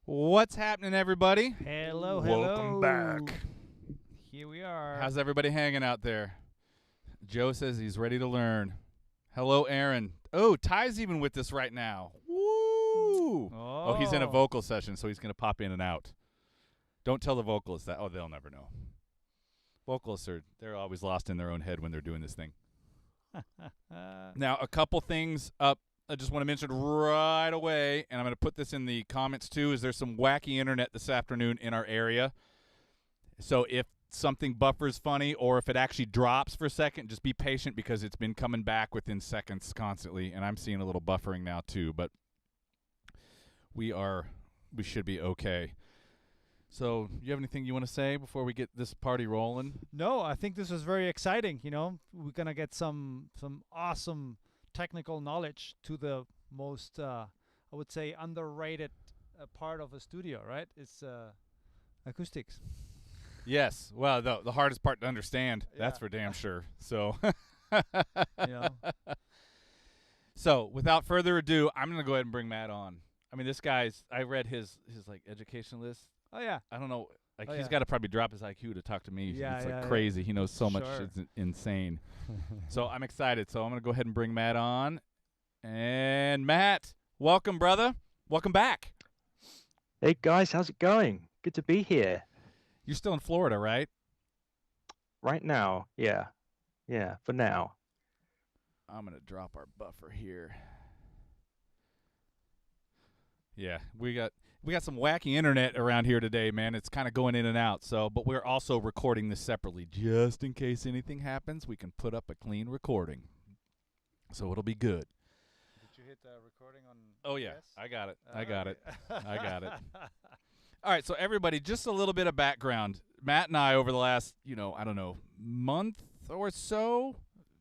What's happening, everybody? Hello, Welcome hello. back. Here we are. How's everybody hanging out there? Joe says he's ready to learn. Hello, Aaron. Oh, Ty's even with us right now. Woo! Oh, he's in a vocal session, so he's going to pop in and out. Don't tell the vocalists that. Oh, they'll never know. Vocalists they're always lost in their own head when they're doing this thing. Now, a couple things up I just want to mention right away, and I'm going to put this in the comments too, is there's some wacky internet this afternoon in our area. So if something buffers funny or if it actually drops for a second, just be patient because it's been coming back within seconds constantly, and I'm seeing a little buffering now too, but we should be okay. So, you have anything you want to say before we get this party rolling? No, I think this was very exciting. You know, we're gonna get some awesome technical knowledge to the most, I would say, underrated part of a studio. Right? It's acoustics. Yes. Well, the hardest part to understand. Yeah. That's for damn sure. So, You know. So, without further ado, I'm going to go ahead and bring Matt on. I mean, this guy's, I read his like education list. Oh yeah. I don't know. Like, Oh, he's yeah. got to probably drop his IQ to talk to me. Yeah, it's like yeah, crazy. He knows so much. Sure. It's insane. So, I'm excited. So, I'm going to go ahead and bring Matt on. And Matt, welcome, brother. Welcome back. Hey guys, how's it going? Good to be here. You're still in Florida, right? Right now, yeah, for now. I'm going to drop our buffer here. Yeah, we got some wacky internet around here today, man. It's kind of going in and out. So, but we're also recording this separately just in case anything happens. We can put up a clean recording, so it'll be good. Did you hit the recording on? Oh yeah, I got it. I got it. I got it. it. All right, so everybody, just a little bit of background. Matt and I, over the last, I don't know, month or so,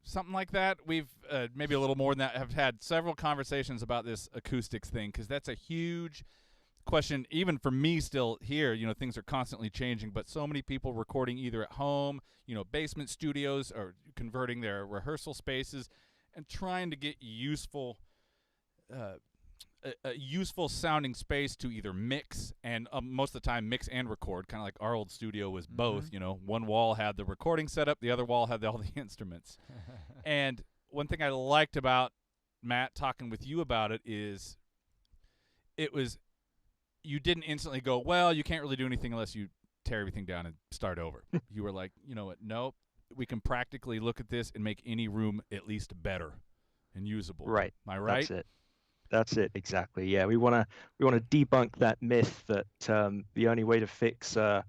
something like that, we've maybe a little more than that, have had several conversations about this acoustics thing, because that's a huge question, even for me still here. Things are constantly changing, but so many people recording either at home, basement studios, or converting their rehearsal spaces and trying to get useful a useful sounding space to either mix and most of the time mix and record, kind of like our old studio was both. One wall had the recording setup, the other wall had all the instruments. And one thing I liked about Matt talking with you about it is you didn't instantly go, well, you can't really do anything unless you tear everything down and start over. You were like, you know what, nope, we can practically look at this and make any room at least better and usable. Right. Am I right? That's it, exactly. Yeah, we want to debunk that myth that the only way to fix a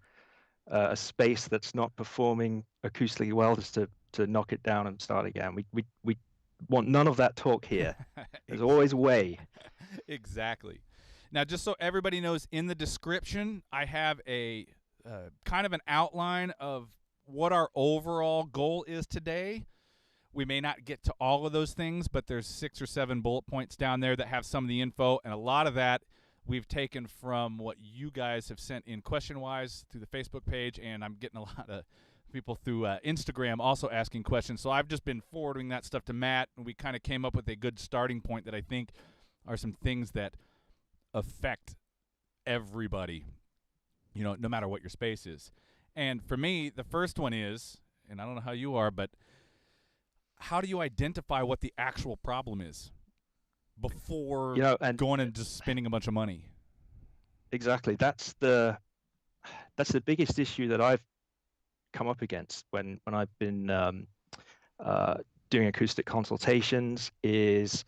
space that's not performing acoustically well is to knock it down and start again. We want none of that talk here. There's always a way. Exactly. Now, just so everybody knows, in the description, I have a kind of an outline of what our overall goal is today. We may not get to all of those things, but there's 6 or 7 bullet points down there that have some of the info, and a lot of that we've taken from what you guys have sent in question-wise through the Facebook page, and I'm getting a lot of people through Instagram also asking questions. So I've just been forwarding that stuff to Matt, and we kind of came up with a good starting point that I think are some things that affect everybody, no matter what your space is. And for me, the first one is, and I don't know how you are, but how do you identify what the actual problem is before going and just spending a bunch of money? Exactly. That's the biggest issue that I've come up against when I've been doing acoustic consultations is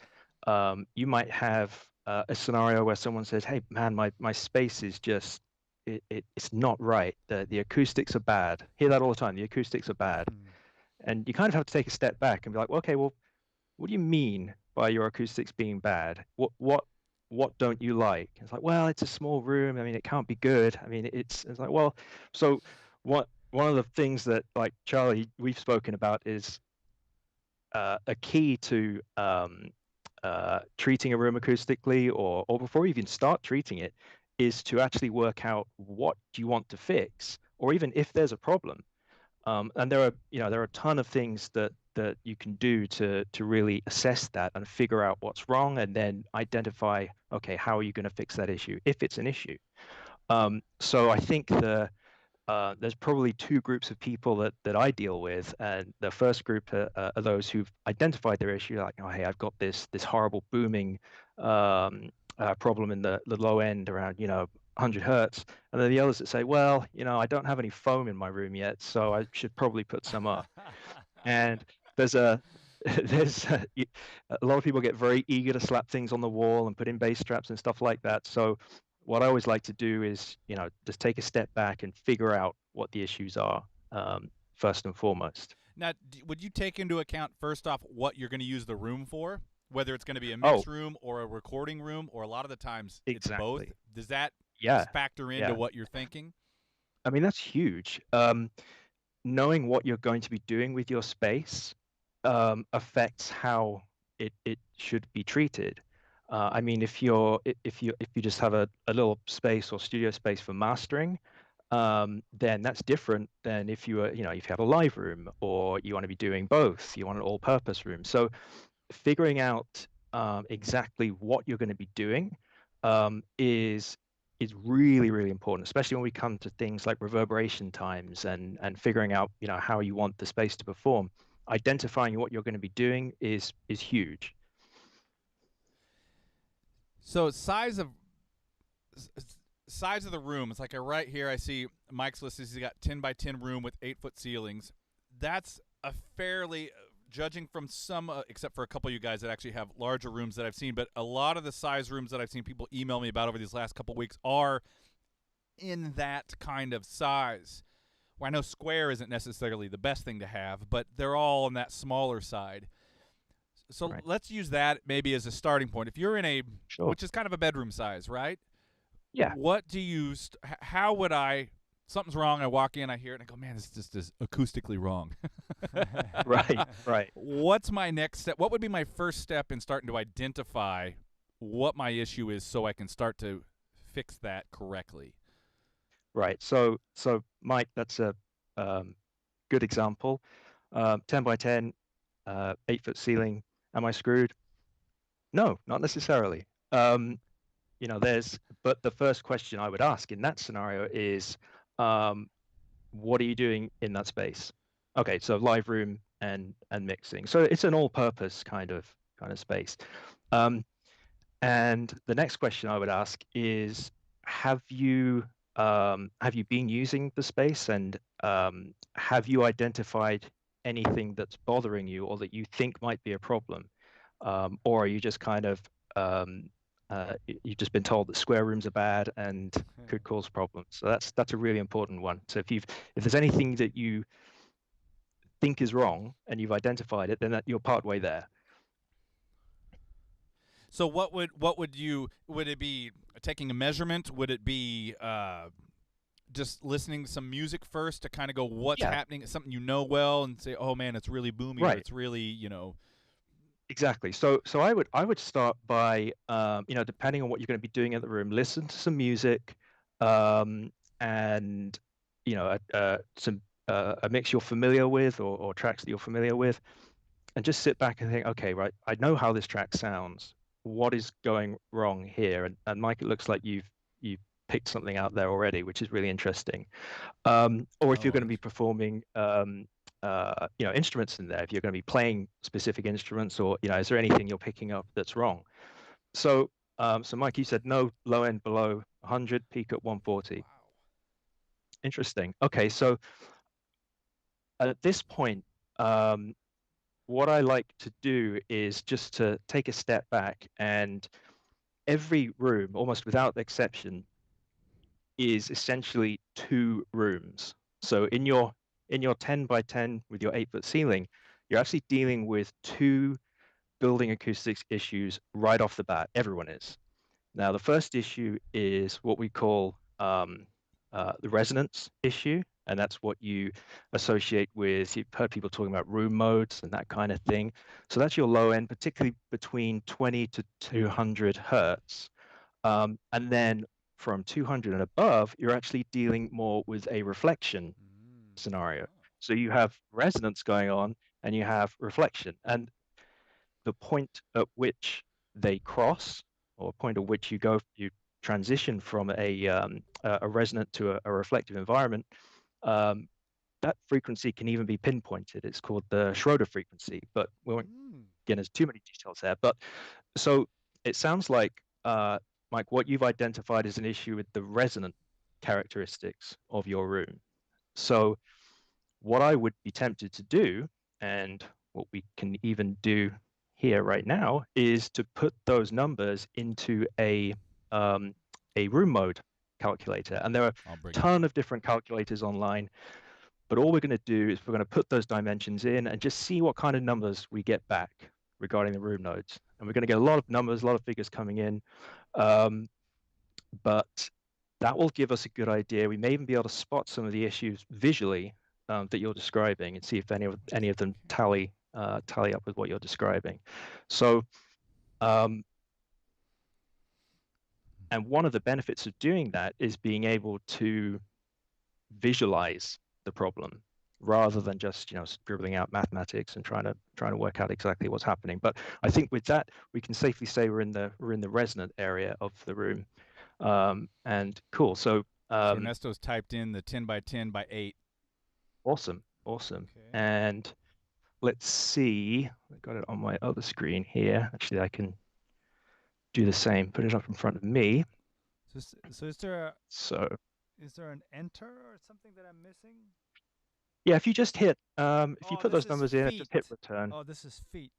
you might have a scenario where someone says, hey man, my space is just it's not right. The acoustics are bad. Hear that all the time. The acoustics are bad. And you kind of have to take a step back and be like, well, okay, well, what do you mean by your acoustics being bad? What don't you like? It's like, well, it's a small room. I mean, it can't be good. I mean, it's like, well, so one of the things that, like Charlie, we've spoken about is a key to treating a room acoustically, or before you even start treating it, is to actually work out what you want to fix, or even if there's a problem. And there are a ton of things that you can do to really assess that and figure out what's wrong, and then identify okay, how are you going to fix that issue if it's an issue? So I think there's probably two groups of people that I deal with, and the first group are those who've identified their issue, like, oh, hey, I've got this horrible booming problem in the low end around 100 hertz, and then the others that say, well, I don't have any foam in my room yet, so I should probably put some up. And there's a a lot of people get very eager to slap things on the wall and put in bass traps and stuff like that. So what I always like to do is, just take a step back and figure out what the issues are, first and foremost. Now, would you take into account first off what you're going to use the room for, whether it's going to be a Oh, mix room or a recording room, or a lot of the times it's both? exactly. Does that Yeah, factor into yeah. what you're thinking? I mean, that's huge. Knowing what you're going to be doing with your space affects how it should be treated. I mean, if you just have a little space or studio space for mastering, then that's different than if if you have a live room or you want to be doing both, you want an all-purpose room. So figuring out exactly what you're going to be doing is really, really important, especially when we come to things like reverberation times and figuring out how you want the space to perform. Identifying what you're going to be doing is huge. So size of the room. It's like right here. I see Mike's list. He's got 10 by 10 room with 8-foot ceilings. That's a fairly, judging from some, except for a couple of you guys that actually have larger rooms that I've seen, but a lot of the size rooms that I've seen people email me about over these last couple of weeks are in that kind of size. Well, I know square isn't necessarily the best thing to have, but they're all on that smaller side. So Right. let's use that maybe as a starting point. If you're in a, Sure. which is kind of a bedroom size, right? Yeah. What do you, how would I, something's wrong, I walk in, I hear it, and I go, man, this just is acoustically wrong. Right. Right. What's my next step? What would be my first step in starting to identify what my issue is so I can start to fix that correctly? Right. So Mike, that's a good example. 10 by 10, 8-foot ceiling. Am I screwed? No, not necessarily. But the first question I would ask in that scenario is, um, what are you doing in that space? Okay, so live room and mixing. So it's an all-purpose kind of space. Um, and the next question I would ask is, have you been using the space, and have you identified anything that's bothering you or that you think might be a problem? Or are you just kind of you've just been told that square rooms are bad and could cause problems? So that's a really important one. So if there's anything that you think is wrong and you've identified it, then you're part way there. So would it be taking a measurement? Would it be just listening to some music first to kind of go what's Yeah, happening? It's something you know well and say, oh man, it's really boomy or right. it's really Exactly. So I would start by depending on what you're going to be doing in the room, listen to some music, and some a mix you're familiar with or tracks that you're familiar with, and just sit back and think, okay, right, I know how this track sounds. What is going wrong here? And Mike, it looks like you've picked something out there already, which is really interesting. Or if you're going to be performing instruments in there, if you're going to be playing specific instruments, or is there anything you're picking up that's wrong? So Mike, you said no low end below 100, peak at 140. wow. Interesting. Okay, so at this point, what I like to do is just to take a step back, and every room, almost without exception, is essentially two rooms. So in your 10 by 10 with your 8-foot ceiling, you're actually dealing with two building acoustics issues right off the bat. Everyone is. Now, the first issue is what we call the resonance issue, and that's what you associate with. You've heard people talking about room modes and that kind of thing. So that's your low end, particularly between 20 to 200 hertz. And then from 200 and above, you're actually dealing more with a reflection scenario. So you have resonance going on and you have reflection. And the point at which they cross, or a point at which you transition from a resonant to a reflective environment, that frequency can even be pinpointed. It's called the Schroeder frequency, but we won't get into too many details there. But so it sounds like, Mike, what you've identified as an issue with the resonant characteristics of your room. So what I would be tempted to do, and what we can even do here right now, is to put those numbers into a room mode calculator. And there are a ton of different calculators online, but all we're going to do is we're going to put those dimensions in and just see what kind of numbers we get back regarding the room nodes. And we're going to get a lot of numbers, a lot of figures coming in. But that will give us a good idea. We may even be able to spot some of the issues visually that you're describing and see if any of them tally up with what you're describing. So, and one of the benefits of doing that is being able to visualize the problem rather than just scribbling out mathematics and trying to work out exactly what's happening. But I think with that we can safely say we're in the resonant area of the room. And cool. So Ernesto's typed in the 10 by 10 by 8. Awesome. Okay. And let's see, I got it on my other screen here. Actually, I can do the same, put it up in front of me. So is there an enter or something that I'm missing? Yeah, if you just hit, if you put those numbers in, just hit return. Oh, this is feet.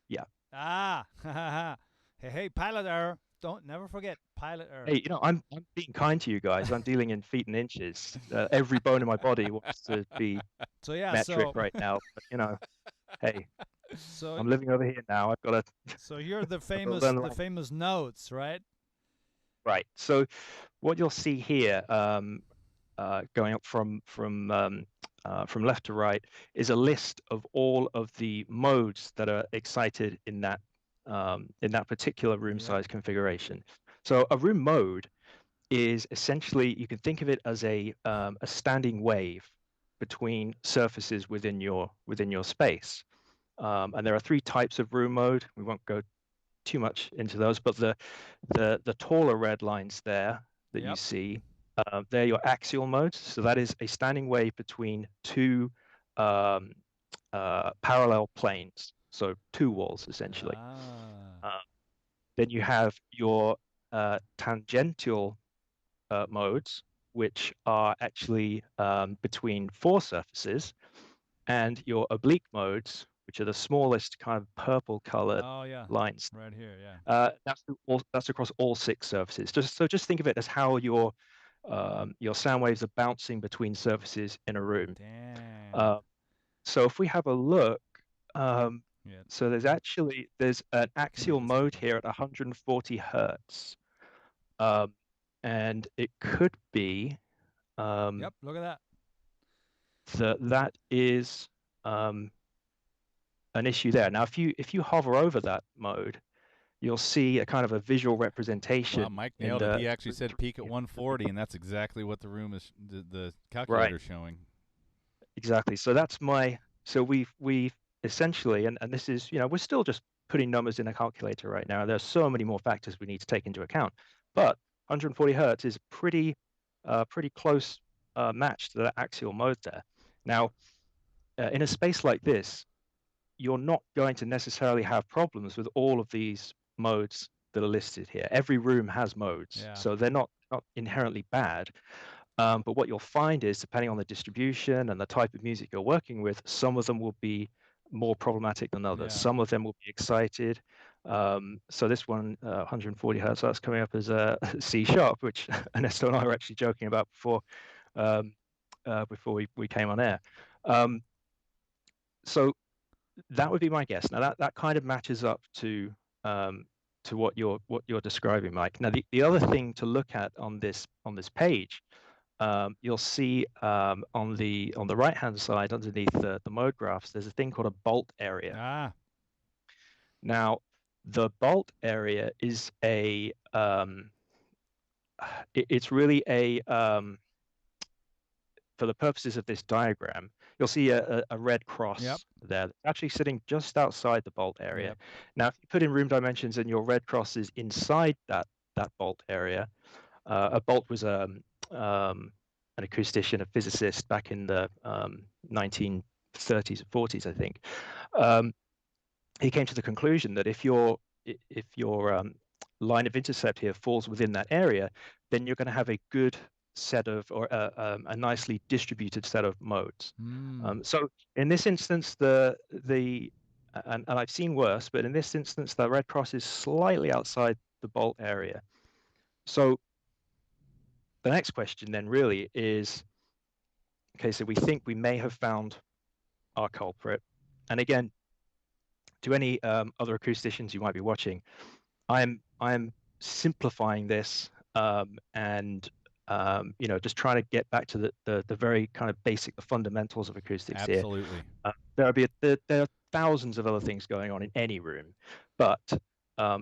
Yeah. Hey, pilot error. Never forget pilot error. Hey, I'm being kind to you guys. I'm dealing in feet and inches. Every bone in my body wants to be metric right now. But hey, I'm living over here now. I've got to. So here are the famous notes, right? Right. So what you'll see here, going up from left to right, is a list of all of the modes that are excited in that particular room size configuration. So a room mode is essentially, you can think of it as a standing wave between surfaces within your space. And there are 3 types of room mode. We won't go too much into those, but the taller red lines there that you see, they're your axial modes. So that is a standing wave between 2 parallel planes, so 2 walls essentially. Then you have your tangential modes, which are actually between 4 surfaces, and your oblique modes, which are the smallest kind of purple colored lines. Right here, that's across all 6 surfaces. Just think of it as how your sound waves are bouncing between surfaces in a room. So if we have a look, so there's an axial mode here at 140 hertz, and it could be. Yep, look at that. That is an issue there. Now, if you hover over that mode, you'll see a kind of a visual representation. Wow, Mike nailed it. He actually said peak at 140, and that's exactly what the room is. The calculator showing. Exactly. So that's So we've essentially, and this is, we're still just putting numbers in a calculator right now. There's so many more factors we need to take into account, but 140 hertz is pretty close match to the axial mode there. Now, in a space like this, you're not going to necessarily have problems with all of these modes that are listed here. Every room has modes, so they're not inherently bad. But what you'll find is, depending on the distribution and the type of music you're working with, some of them will be more problematic than others. Some of them will be excited. So this one, 140 hertz, that's coming up as a C sharp, which Ernesto and I were actually joking about before we came on air. So that would be my guess. Now that kind of matches up to what you're describing, Mike. Now the other thing to look at on this page, you'll see on the right hand side underneath the mode graphs, there's a thing called a bolt area. Now the bolt area is it's really for the purposes of this diagram, you'll see a red cross Yep. there, actually sitting just outside the bolt area. Yep. Now, if you put in room dimensions and your red cross is inside that bolt area, a bolt was an acoustician, a physicist back in the 1930s and 40s, I think. He came to the conclusion that if your line of intercept here falls within that area, then you're going to have a good set of, or a nicely distributed set of modes. So in this instance, and I've seen worse, but in this instance, the red cross is slightly outside the bolt area. So the next question then really is, okay, so we think we may have found our culprit. And again, to any other acousticians you might be watching, I'm simplifying this and just trying to get back to the very kind of basic, the fundamentals of acoustics. Absolutely. Here. There are thousands of other things going on in any room, but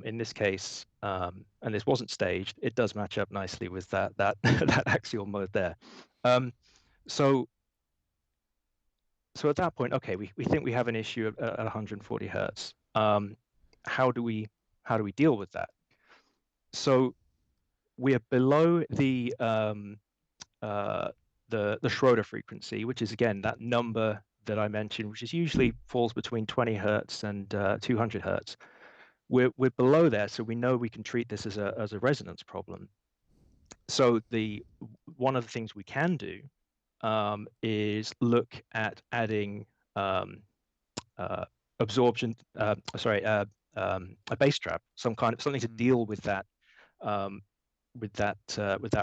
in this case, and this wasn't staged, it does match up nicely with that that axial mode there. So at that point, okay, we think we have an issue at 140 hertz. How do we deal with that? So we are below the Schroeder frequency, which is again that number that I mentioned, which is usually falls between 20 hertz and 200 hertz. We're below there, so we know we can treat this as a resonance problem. So one of the things we can do is look at adding absorption. A bass trap, something to deal with that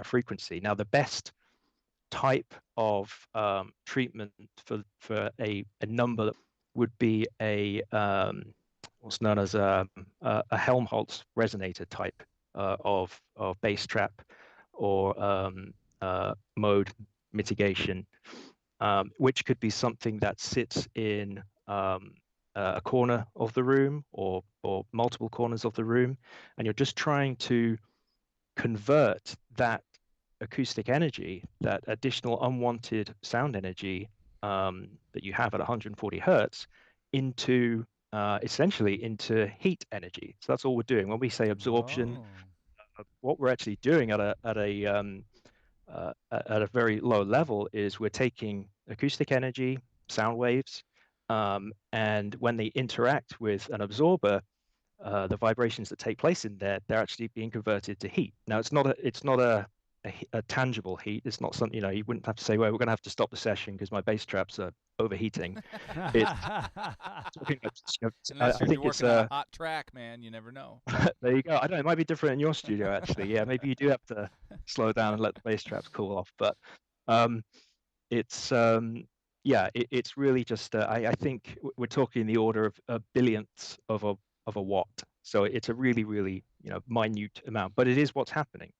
frequency. Now, the best type of treatment for a number that would be a what's known as a Helmholtz resonator type of bass trap or mode mitigation, which could be something that sits in a corner of the room or multiple corners of the room, and you're just trying to convert that acoustic energy, that additional unwanted sound energy that you have at 140 hertz, into essentially into heat energy. So that's all we're doing when we say absorption. What we're actually doing at a very low level is we're taking acoustic energy, sound waves, and when they interact with an absorber, the vibrations that take place in there, they're actually being converted to heat. Now, it's not a tangible heat. It's not something, you wouldn't have to say, well, we're going to have to stop the session because my bass traps are overheating. It's Unless you're working on a hot track, man, you never know. There you go. I don't know, it might be different in your studio, actually. Yeah, maybe you do have to slow down and let the bass traps cool off. But it's really just, I think we're talking the order of billionths of a watt. So it's a really, really, minute amount, but it is what's happening.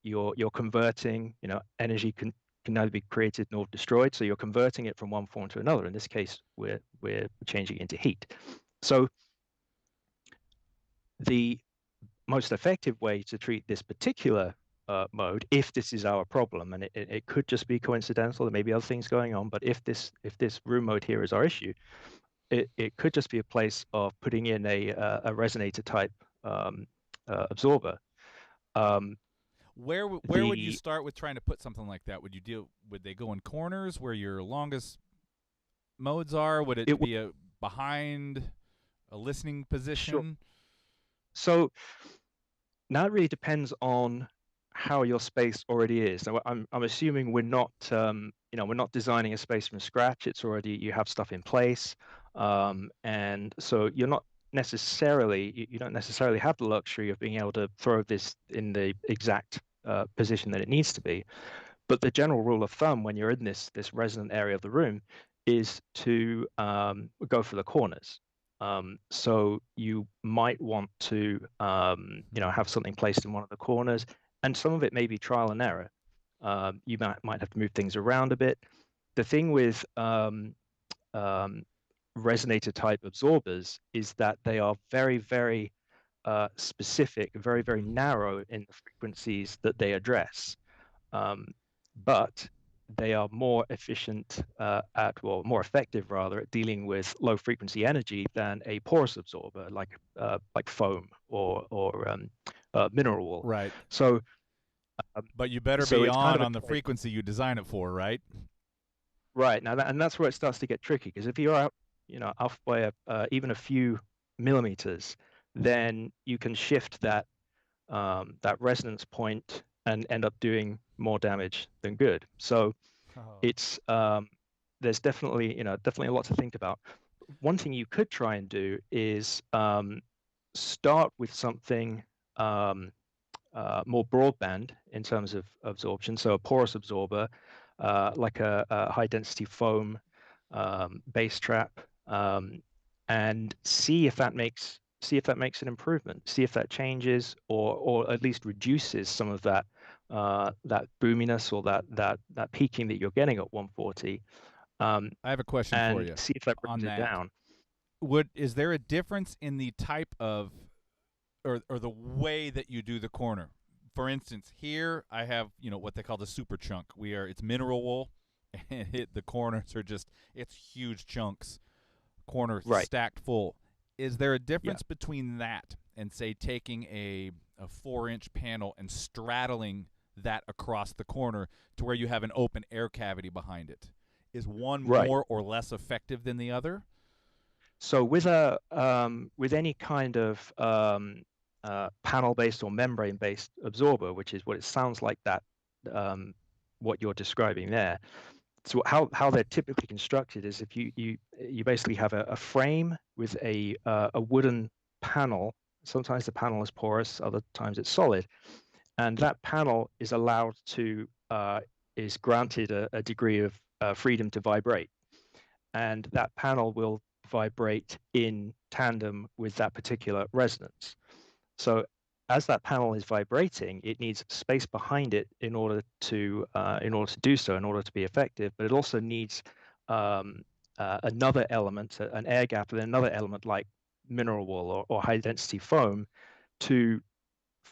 You're converting, energy can neither be created nor destroyed. So you're converting it from one form to another. In this case, we're changing it into heat. So the most effective way to treat this particular mode, if this is our problem, and it could just be coincidental, there may be other things going on, but if this room mode here is our issue, it could just be a place of putting in a resonator type absorber. Where would you start with trying to put something like that? Would they go in corners where your longest modes are? Would it be behind a listening position? Sure. So now it really depends on how your space already is. Now, I'm assuming we're not we're not designing a space from scratch. It's already, you have stuff in place, and so you don't necessarily have the luxury of being able to throw this in the exact position that it needs to be. But the general rule of thumb when you're in this resonant area of the room is to go for the corners. So you might want to have something placed in one of the corners, and some of it may be trial and error. You might have to move things around a bit. The thing with resonator type absorbers is that they are very, very specific, very, very narrow in the frequencies that they address. But they are more efficient or more effective rather at dealing with low frequency energy than a porous absorber like foam or mineral wool. Right. So But you better so be it's kind of a on the trade. frequency you design it for, right? Right now, and that's where it starts to get tricky, because if you're out, off by even a few millimeters, then you can shift that resonance point and end up doing more damage than good. So Oh. it's there's definitely a lot to think about. One thing you could try and do is start with something more broadband in terms of absorption. So a porous absorber, like a high density foam bass trap, and see if that makes an improvement. See if that changes or at least reduces some of that boominess or that peaking that you're getting at 140. I have a question for And you see if that on brings it that. down. Is there a difference in the type of or the way that you do the corner? For instance, here I have, what they call the super chunk. It's mineral wool and the corners are it's huge chunks, corner Right. stacked full. Is there a Yeah. difference between that and say taking a 4-inch panel and straddling that across the corner to where you have an open air cavity behind it? Is one Right. more or less effective than the other? So with any kind of panel-based or membrane-based absorber, which is what it sounds like what you're describing there. So how they're typically constructed is if you basically have a frame with a wooden panel. Sometimes the panel is porous, other times it's solid, and that panel is granted a degree of freedom to vibrate, and that panel will vibrate in tandem with that particular resonance. So as that panel is vibrating, it needs space behind it in order to do so, in order to be effective. But it also needs another element, an air gap, and another element like mineral wool or high density foam to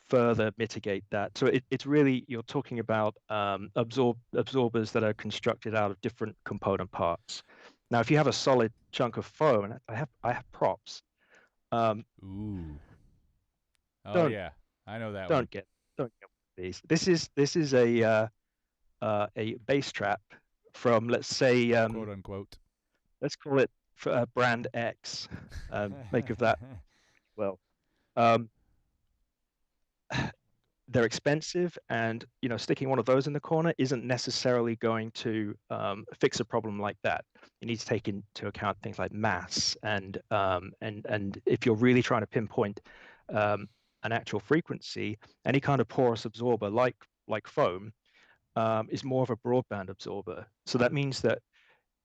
further mitigate that. So it's really, you're talking about absorbers that are constructed out of different component parts. Now, if you have a solid chunk of foam, and I have props. Um, Ooh. Oh don't yeah, I know that one. don't get don't get one of these. This is a bass trap from, Quote unquote. let's call it brand X. Make of that well. Um, they're expensive, and sticking one of those in the corner isn't necessarily going to fix a problem like that. You need to take into account things like mass, and if you're really trying to pinpoint an actual frequency, any kind of porous absorber like foam is more of a broadband absorber. So that means that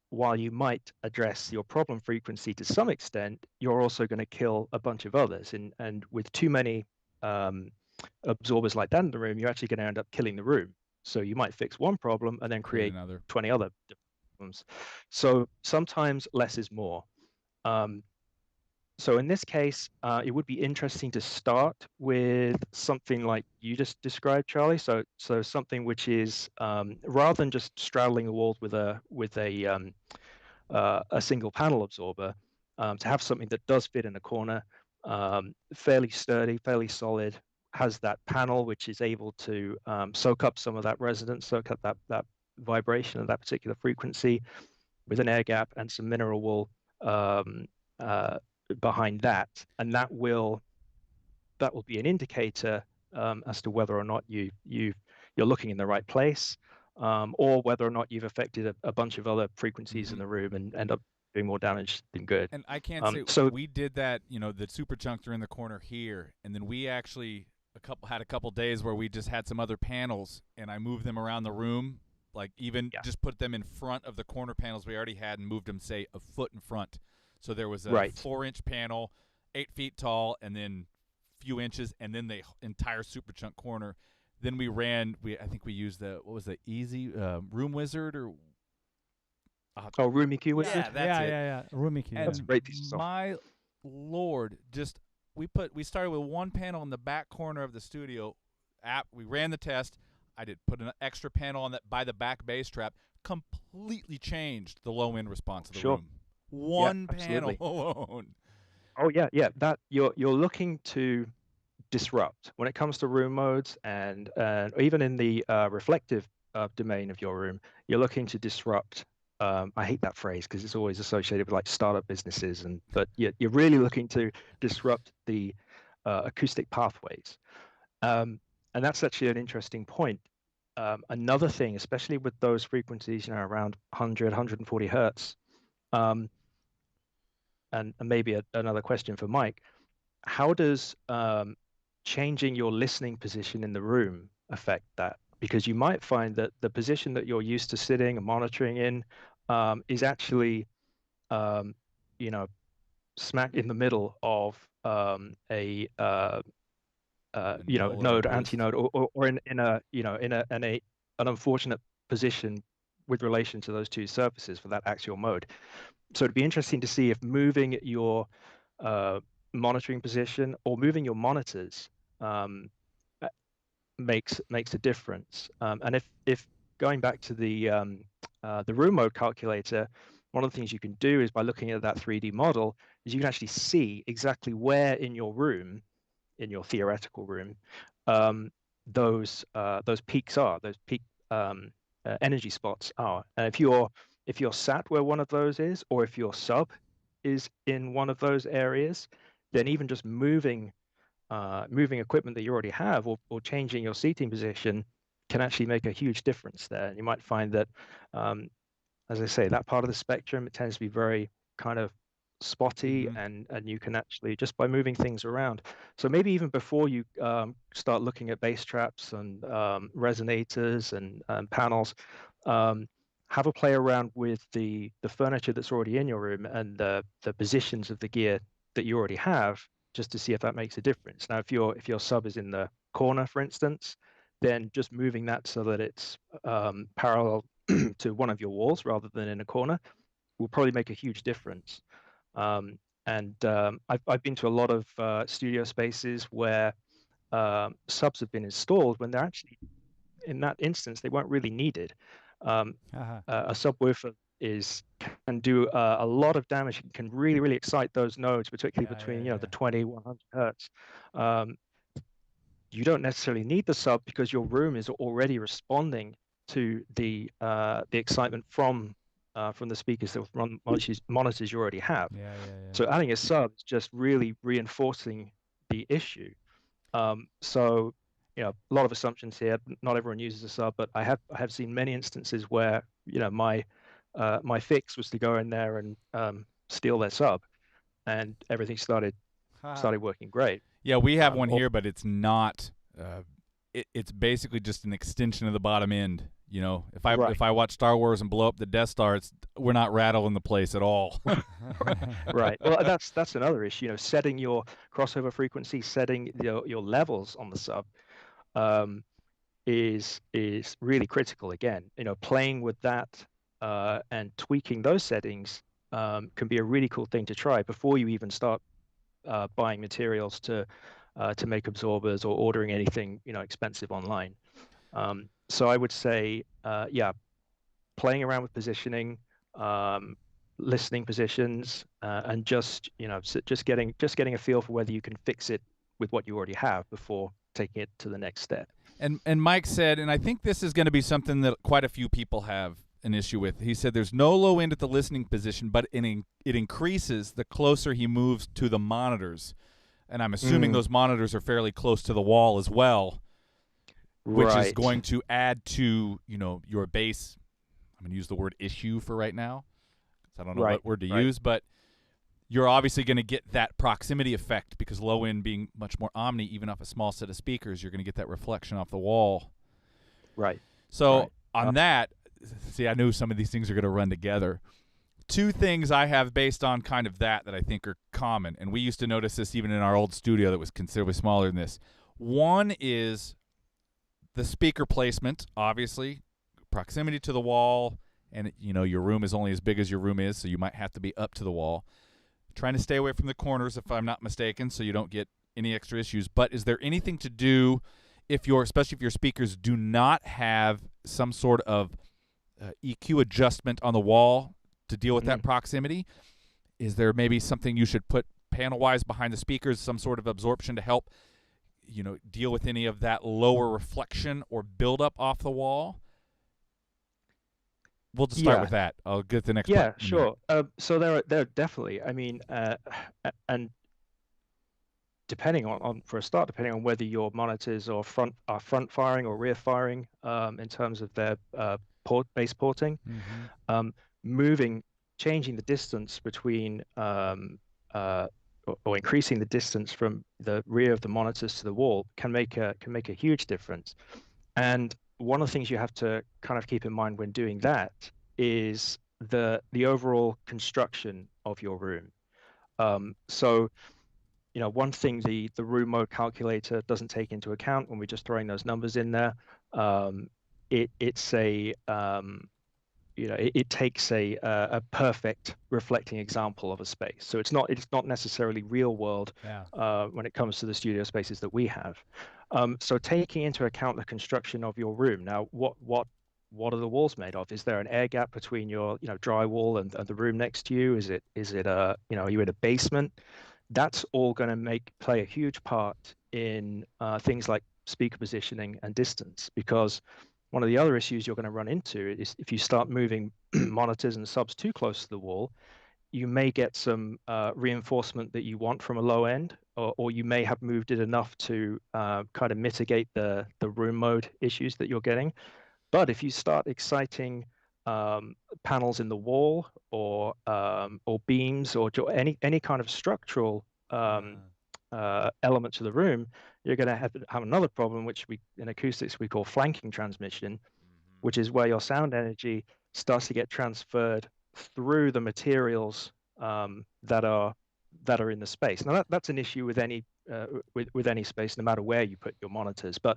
while you might address your problem frequency to some extent, you're also going to kill a bunch of others. And with too many absorbers like that in the room, you're actually going to end up killing the room. So you might fix one problem and then Create create another. 20 other problems. So sometimes less is more. Um, so in this case, it would be interesting to start with something like you just described, Charlie. So something which is rather than just straddling the walls with a single panel absorber, to have something that does fit in a corner, fairly sturdy, fairly solid, has that panel which is able to soak up some of that resonance, soak up that vibration at that particular frequency, with an air gap and some mineral wool um, uh, behind that, and that will be an indicator as to whether or not you're looking in the right place, or whether or not you've affected a bunch of other frequencies in the room and end up doing more damage than good. And I can't say So we did that. The super chunks are in the corner here, and then we actually had a couple days where we just had some other panels, and I moved them around the room, like even yeah, just put them in front of the corner panels we already had, and moved them say a foot in front. So there was a right. 4-inch panel, 8 feet tall, and then few inches, and then the entire super chunk corner. Then I think we used what was the Easy Room Wizard or Oh, Room EQ Wizard. yeah, that's yeah, it. yeah, yeah. Rumiki. And That's a great piece of software. my lord, we started with one panel in the back corner of the studio. We ran the test. I did put an extra panel on that by the back bass trap, completely changed the low end response of the Sure. room. One panel absolutely. alone. Oh yeah. That you're looking to disrupt when it comes to room modes, and even in the reflective domain of your room, you're looking to disrupt. I hate that phrase because it's always associated with like startup businesses, but you're really looking to disrupt the acoustic pathways. And that's actually an interesting point. Another thing, especially with those frequencies, around 100, 140 hertz, um, and maybe another question for Mike, how does changing your listening position in the room affect that? Because you might find that the position that you're used to sitting and monitoring in is actually, um, you know, smack in the middle of a Node, I node, believe. anti-node, or in a an unfortunate position with relation to those two surfaces for that axial mode. So it'd be interesting to see if moving your monitoring position or moving your monitors um, makes a difference. And if going back to the room mode calculator, one of the things you can do is by looking at that 3D model is you can actually see exactly where in your room, in your theoretical room, those peaks are, those peak energy spots are. And if you're sat where one of those is, or if your sub is in one of those areas, then even just moving equipment that you already have, or changing your seating position, can actually make a huge difference there. And you might find that, as I say, that part of the spectrum, it tends to be very kind of spotty, and you can actually, just by moving things around. So maybe even before you start looking at bass traps and resonators and panels, have a play around with the furniture that's already in your room and the positions of the gear that you already have, just to see if that makes a difference. Now, if your sub is in the corner, for instance, then just moving that so that it's parallel to one of your walls rather than in a corner will probably make a huge difference. I've been to a lot of studio spaces where subs have been installed when they're actually, in that instance, they weren't really needed. A subwoofer can do a lot of damage. It can really excite those nodes, particularly between the 20, 100 hertz. You don't necessarily need the sub because your room is already responding to the excitement from the speakers, that monitors you already have. So adding a sub is just really reinforcing the issue. So a lot of assumptions here. Not everyone uses a sub, but I have seen many instances where my fix was to go in there and steal their sub, and everything started working great. Yeah, we have one here, but it's not. It's basically just an extension of the bottom end. If I watch Star Wars and blow up the Death Star, we're not rattling the place at all. Right. Well, that's another issue. Setting your crossover frequency, setting your levels on the sub, is really critical. Again, playing with that and tweaking those settings can be a really cool thing to try before you even start buying materials to make absorbers or ordering anything expensive online. So I would say, playing around with positioning, listening positions, and just getting a feel for whether you can fix it with what you already have before taking it to the next step. And Mike said, and I think this is going to be something that quite a few people have an issue with. He said there's no low end at the listening position, but it increases the closer he moves to the monitors. And I'm assuming those monitors are fairly close to the wall as well, which is going to add to your bass. I'm going to use the word issue for right now, because I don't know what word to use, but you're obviously going to get that proximity effect, because low end being much more omni, even off a small set of speakers, you're going to get that reflection off the wall. Right. So on that, see, I knew some of these things are going to run together. Two things I have based on kind of that I think are common, and we used to notice this even in our old studio that was considerably smaller than this. One is the speaker placement, obviously, proximity to the wall, and your room is only as big as your room is, so you might have to be up to the wall. Trying to stay away from the corners, if I'm not mistaken, so you don't get any extra issues. But is there anything to do especially if your speakers do not have some sort of EQ adjustment on the wall to deal with that proximity, is there maybe something you should put panel-wise behind the speakers, some sort of absorption to help, deal with any of that lower reflection or buildup off the wall? We'll just start with that. I'll get the next part. Yeah, sure. So there are definitely, I mean, and depending on for a start, depending on whether your monitors are front firing or rear firing, in terms of their base porting, changing the distance between or increasing the distance from the rear of the monitors to the wall can make a huge difference. And one of the things you have to kind of keep in mind when doing that is the overall construction of your room. So, one thing the room mode calculator doesn't take into account when we're just throwing those numbers in there, it takes a perfect reflecting example of a space. So it's not necessarily real world when it comes to the studio spaces that we have. So taking into account the construction of your room. Now, what are the walls made of? Is there an air gap between your drywall and the room next to you? Is it are you in a basement? That's all going to play a huge part in things like speaker positioning and distance, because one of the other issues you're going to run into is if you start moving monitors and subs too close to the wall, you may get some reinforcement that you want from a low end, or you may have moved it enough to kind of mitigate the room mode issues that you're getting. But if you start exciting panels in the wall or beams or any kind of structural element to the room, you're going to have another problem, which in acoustics we call flanking transmission, which is where your sound energy starts to get transferred through the materials that are in the space. Now that's an issue with any space, no matter where you put your monitors. But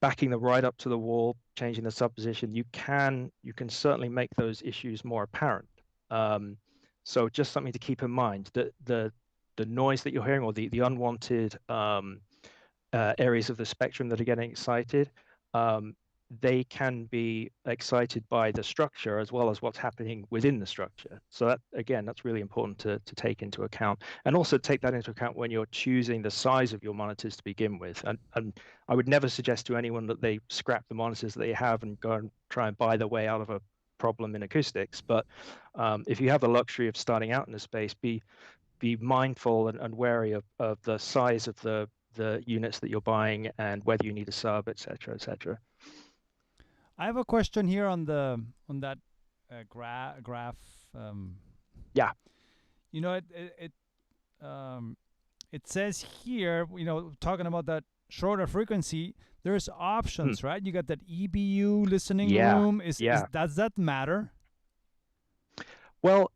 backing them right up to the wall, changing the sub position, you can certainly make those issues more apparent. So just something to keep in mind, that the noise that you're hearing, or the unwanted areas of the spectrum that are getting excited, they can be excited by the structure as well as what's happening within the structure. So that's really important to take into account, and also take that into account when you're choosing the size of your monitors to begin with. And I would never suggest to anyone that they scrap the monitors that they have and go and try and buy their way out of a problem in acoustics. But if you have the luxury of starting out in a space, be mindful and wary of the size of the units that you're buying and whether you need a sub, et cetera, et cetera. I have a question here on that graph. Yeah. It says here, talking about that shorter frequency, there's options, right? You got that EBU listening room. Does that matter? Well,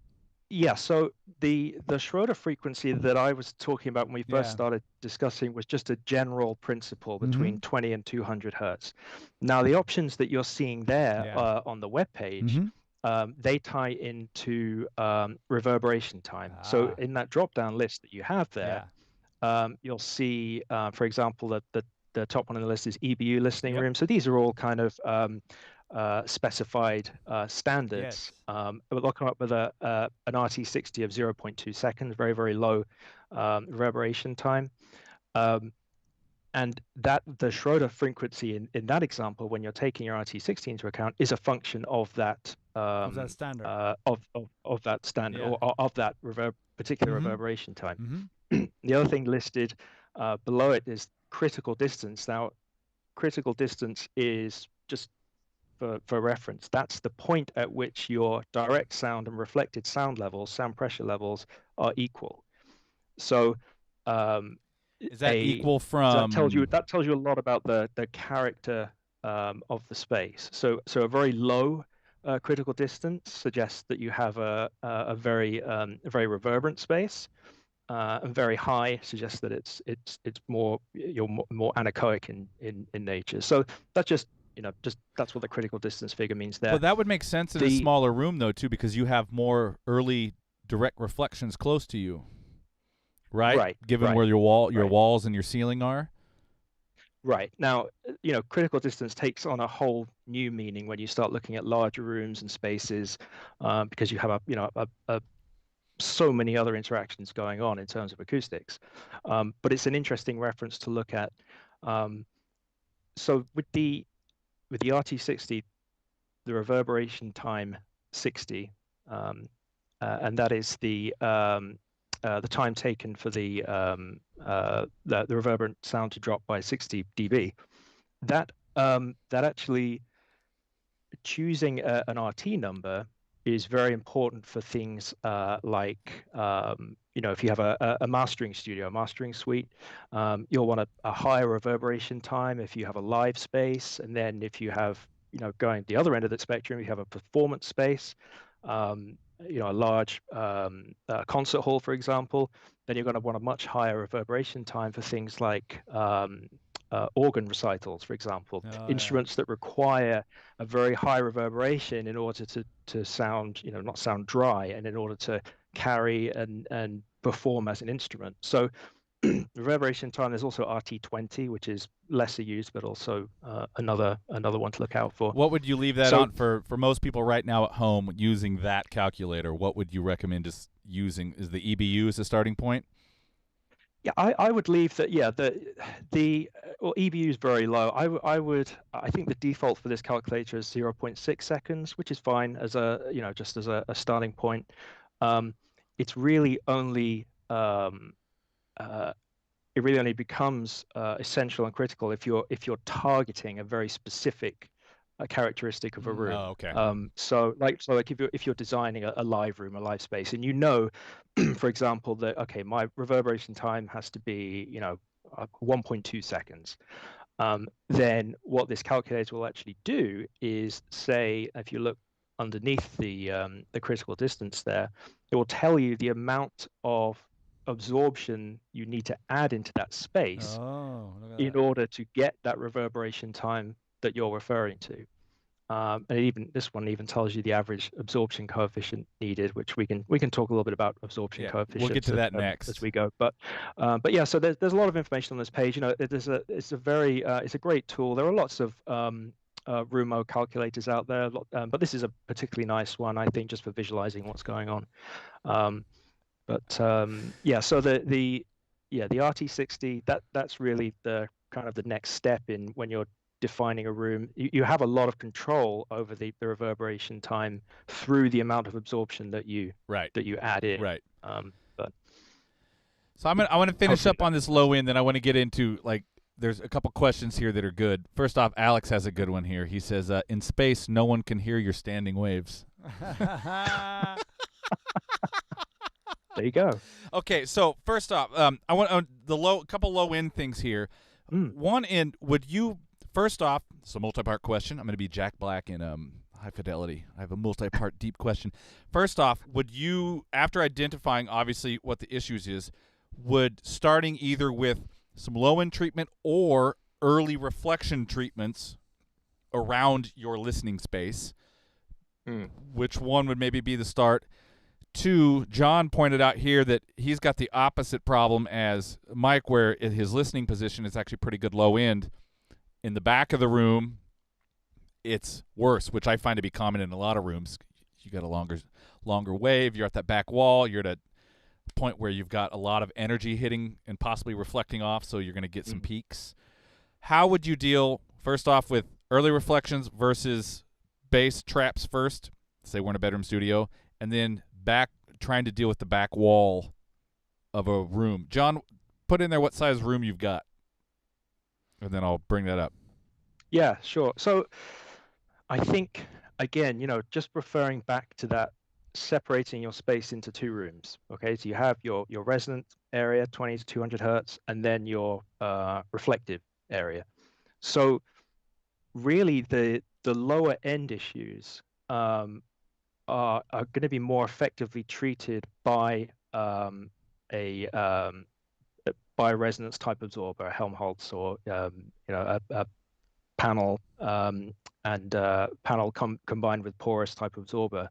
yeah. So the Schroeder frequency that I was talking about when we first started discussing was just a general principle between 20 and 200 hertz. Now, the options that you're seeing there on the web page, they tie into reverberation time. So in that drop-down list that you have there, you'll see, for example, that the top one on the list is EBU listening room. So these are all kind of specified standards. They'll come up with an RT60 of 0.2 seconds, very, very low reverberation time. And the Schroeder frequency in that example, when you're taking your RT60 into account, is a function of that standard, of that standard, or of that particular reverberation time. The other thing listed below it is critical distance. Now, critical distance is just for reference. That's the point at which your direct sound and reflected sound levels, sound pressure levels, are equal. So is that equal from? That tells you a lot about the character of the space. So a very low critical distance suggests that you have a very reverberant space, and very high suggests that it's more anechoic in nature. So that's just that's what the critical distance figure means there. But that would make sense in a smaller room though too, because you have more early direct reflections close to you. Right? Given where your walls and your ceiling are. Right. Now, critical distance takes on a whole new meaning when you start looking at larger rooms and spaces, because you have so many other interactions going on in terms of acoustics. But it's an interesting reference to look at. So with the RT60, the reverberation time 60, and that is the time taken for the reverberant sound to drop by 60 dB. That actually, choosing an RT number is very important for things like if you have a mastering studio, a mastering suite, you'll want a higher reverberation time if you have a live space, and then if you have going the other end of the spectrum, you have a performance space, a large concert hall, for example, then you're going to want a much higher reverberation time for things like organ recitals, for example, instruments that require a very high reverberation in order to sound, not sound dry, and in order to carry and perform as an instrument. So reverberation time, there's also RT20, which is lesser used, but also another one to look out for. What would you leave that on for most people right now at home using that calculator? What would you recommend just using? Is the EBU as a starting point? Yeah, I would leave that. Yeah, EBU is very low. I think the default for this calculator is 0.6 seconds, which is fine as just as a starting point. It's really only it really only becomes essential and critical if you're targeting a very specific characteristic of a room. Oh, okay. So if you're designing a live room, a live space, and for example, that okay, my reverberation time has to be 1.2 seconds. Then what this calculator will actually do is say, if you look underneath the critical distance there, it will tell you the amount of absorption you need to add into that space in order to get that reverberation time that you're referring to. And this one even tells you the average absorption coefficient needed, which we can talk a little bit about absorption coefficients. We'll get to that next as we go. But yeah, so there's a lot of information on this page. It's a great tool. There are lots of room mode calculators out there, but this is a particularly nice one, I think, just for visualizing what's going on. Yeah, so the RT60, that's really the kind of the next step in when you're defining a room. You have a lot of control over the reverberation time through the amount of absorption that you add in. Right. But so I want to finish up on this low end, then I want to get into there's a couple questions here that are good. First off, Alex has a good one here. He says, in space, no one can hear your standing waves. There you go. Okay, so first off, I want a couple low end things here. One end, first off, it's a multi-part question. I'm going to be Jack Black in high fidelity. I have a multi-part deep question. First off, would you, after identifying obviously what the issues is, would starting either with some low-end treatment or early reflection treatments around your listening space, which one would maybe be the start? Two, John pointed out here that he's got the opposite problem as Mike, where his listening position is actually pretty good low end. In the back of the room, it's worse, which I find to be common in a lot of rooms. You got a longer wave. You're at that back wall. You're at a point where you've got a lot of energy hitting and possibly reflecting off, so you're going to get some peaks. How would you deal, first off, with early reflections versus bass traps first? Say we're in a bedroom studio, and then trying to deal with the back wall of a room. John, put in there what size room you've got, and then I'll bring that up. Yeah, sure. So I think, again, just referring back to that, separating your space into two rooms. Okay, so you have your resonant area, 20 to 200 hertz, and then your reflective area. So really the lower end issues are going to be more effectively treated by a resonance type absorber, a Helmholtz, or a panel and panel combined with porous type absorber,